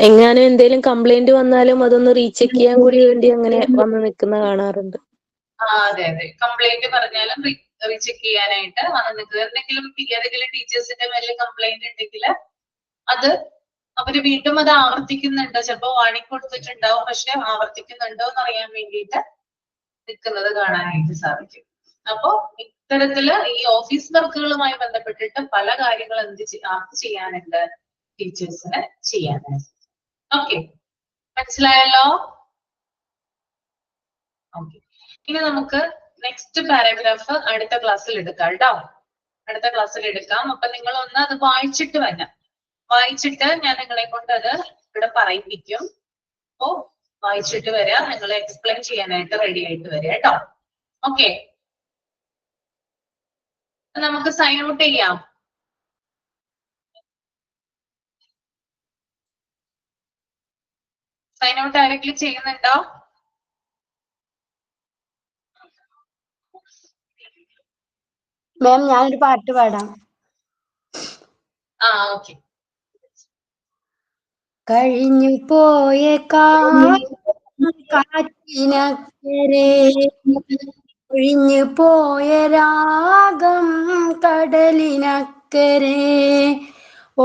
എങ്ങാനും എന്തെങ്കിലും കംപ്ലൈന്റ് വന്നാലും അതൊന്ന് റീചെക്ക് ചെയ്യാൻ കൂടി വേണ്ടി അങ്ങനെ വന്ന് നിൽക്കുന്ന കാണാറുണ്ട്. അതെ അതെ, കംപ്ലൈന്റ് പറഞ്ഞാലും റീചെക്ക് ചെയ്യാനായിട്ട് വന്ന് നിൽക്കുക. എന്തെങ്കിലും ഏതെങ്കിലും ടീച്ചേഴ്സിന്റെ മേലെ കംപ്ലൈന്റ് ഉണ്ടെങ്കിൽ അത് അവര് വീണ്ടും അത് ആവർത്തിക്കുന്നുണ്ടോ, ചിലപ്പോ വാണിംഗ് കൊടുത്തിട്ടുണ്ടാവും, പക്ഷെ ആവർത്തിക്കുന്നുണ്ടോ എന്ന് അറിയാൻ വേണ്ടിയിട്ട് നിൽക്കുന്നത് കാണാനായിട്ട് സാധിക്കും. അപ്പോ ഇത്തരത്തില് ഈ ഓഫീസ് വർക്കുകളുമായി ബന്ധപ്പെട്ടിട്ട് പല കാര്യങ്ങൾ ചെയ്യാനുണ്ട് ടീച്ചേഴ്സിന് ചെയ്യാനായിട്ട്. ഓക്കെ, മനസ്സിലായല്ലോ? ഓക്കെ, ഇനി നമുക്ക് നെക്സ്റ്റ് പാരഗ്രാഫ് അടുത്ത ക്ലാസ്സിൽ എടുക്കാം കേട്ടോ. അടുത്ത ക്ലാസ്സിൽ എടുക്കാം. അപ്പൊ നിങ്ങൾ ഒന്ന് അത് വായിച്ചിട്ട് വരാം. വായിച്ചിട്ട് ഞാൻ നിങ്ങളെ കൊണ്ട് അത് ഇവിടെ പറയിപ്പിക്കും. അപ്പോ വായിച്ചിട്ട് വരാം, നിങ്ങൾ എക്സ്പ്ലെയിൻ ചെയ്യാനായിട്ട് റെഡി ആയിട്ട് വരിക കേട്ടോ. ഓക്കെ, നമുക്ക് സൈൻ ഔട്ട് ചെയ്യാം. സൈൻ ഔട്ട് ആരെങ്കിലും ചെയ്യുന്നുണ്ടോ? മാം ഞാനൊരു പാട്ട് പാടാം. ഓക്കെ. കഴിഞ്ഞു പോയ കാറ്റിനക്കരെ ഒഴിഞ്ഞു പോയ രാഗം കടലിനക്കരെ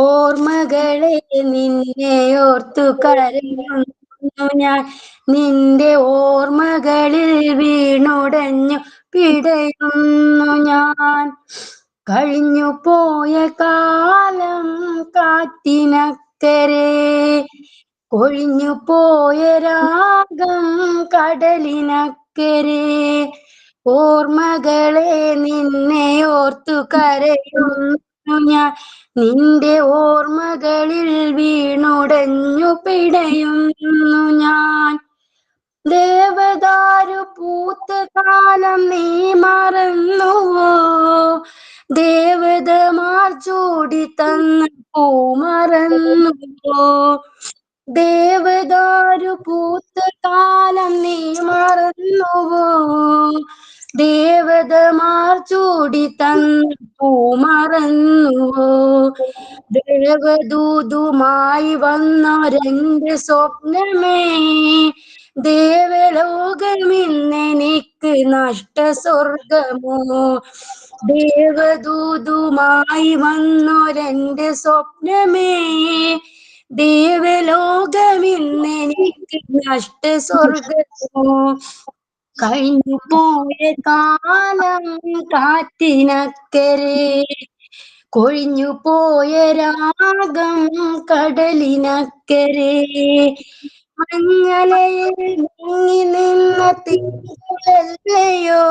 ഓർമ്മകളെ നിന്നെ ഓർത്തു കരയുന്നു ഞാൻ, നിന്റെ ഓർമ്മകളിൽ വീണുടഞ്ഞു പിടയുന്നു ഞാൻ. കഴിഞ്ഞു പോയ കാലം കാറ്റിനക്കരെ കൊഴിഞ്ഞു പോയ രാഗം കടലിനക്കരെ ഓർമ്മകളെ നിന്നെ ഓർത്തു കരയുന്നു ഞാൻ, നിന്റെ ഓർമ്മകളിൽ വീണുടഞ്ഞു പിടയുന്നു ഞാൻ. ദേവദാരു പൂത്ത കാലം നീ മറന്നുവോ, ദേവതമാർ ചൂടി തന്ന പൂ മറന്നുവോ, ദേവദാരു പൂത്ത കാലം നീ മറന്നുവോ, ദേവതമാർ ചൂടി തന്ന പൂ മറന്നുവോ, ദേവദൂതുമായി വന്നൊരെന്റെ സ്വപ്നമേ, ദേവലോകമിന്നെനിക്ക് നഷ്ട സ്വർഗമോ, ദേവദൂതുമായി വന്നൊരെന്റെ സ്വപ്നമേ, ദേവലോകമിന്നെനിക്ക് നഷ്ട സ്വർഗമോ. കഴിഞ്ഞു പോയ കാലം കാറ്റിനക്കരെ കൊഴിഞ്ഞു പോയ രാഗം കടലിനക്കരെ മഞ്ഞലയിൽ മുങ്ങി നിന്ന തിങ്കളല്ലയോ,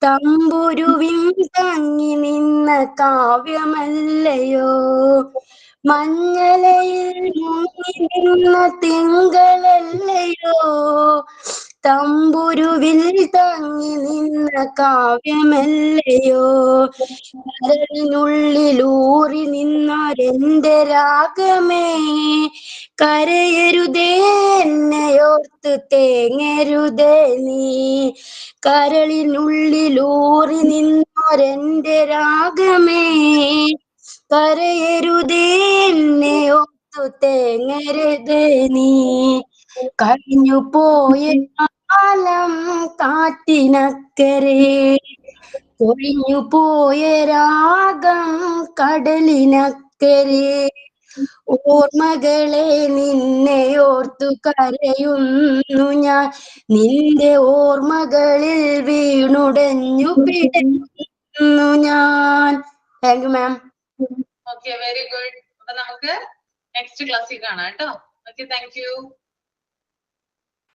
തമ്പുരുവിൻ തങ്ങി നിന്ന കാവ്യമല്ലയോ, മഞ്ഞലയിൽ മുങ്ങി നിന്ന തിങ്കളല്ലയോ, തമ്പുരുവിൽ തങ്ങി നിന്ന കാവ്യമല്ലയോ, കരളിനുള്ളിലൂറി നിന്നൊരെന്റെ രാഗമേ, കരയരുതേ എന്നെയോർത്ത് തേങ്ങരുതേ നീ, കരളിനുള്ളിലൂറി നിന്നൊരെന്റെ രാഗമേ, കരയരുതേ എന്നെയോർത്തു തേങ്ങരുതേ നീ. കഴിഞ്ഞു പോയ കാലം കാറ്റിനക്കരെ കൊഴിഞ്ഞു പോയ രാഗം കടലിനക്കരെ ഓർമ്മകളെ നിന്നെ ഓർത്തു കരയുന്നു ഞാൻ, നിന്റെ ഓർമ്മകളിൽ വീണുടഞ്ഞു പിടയുന്നു ഞാൻ. Thank you ma'am. Okay, very good. അപ്പൊ നമുക്ക് നെക്സ്റ്റ് ക്ലാസ്സിൽ കാണാം കേട്ടോ. Okay, thank U.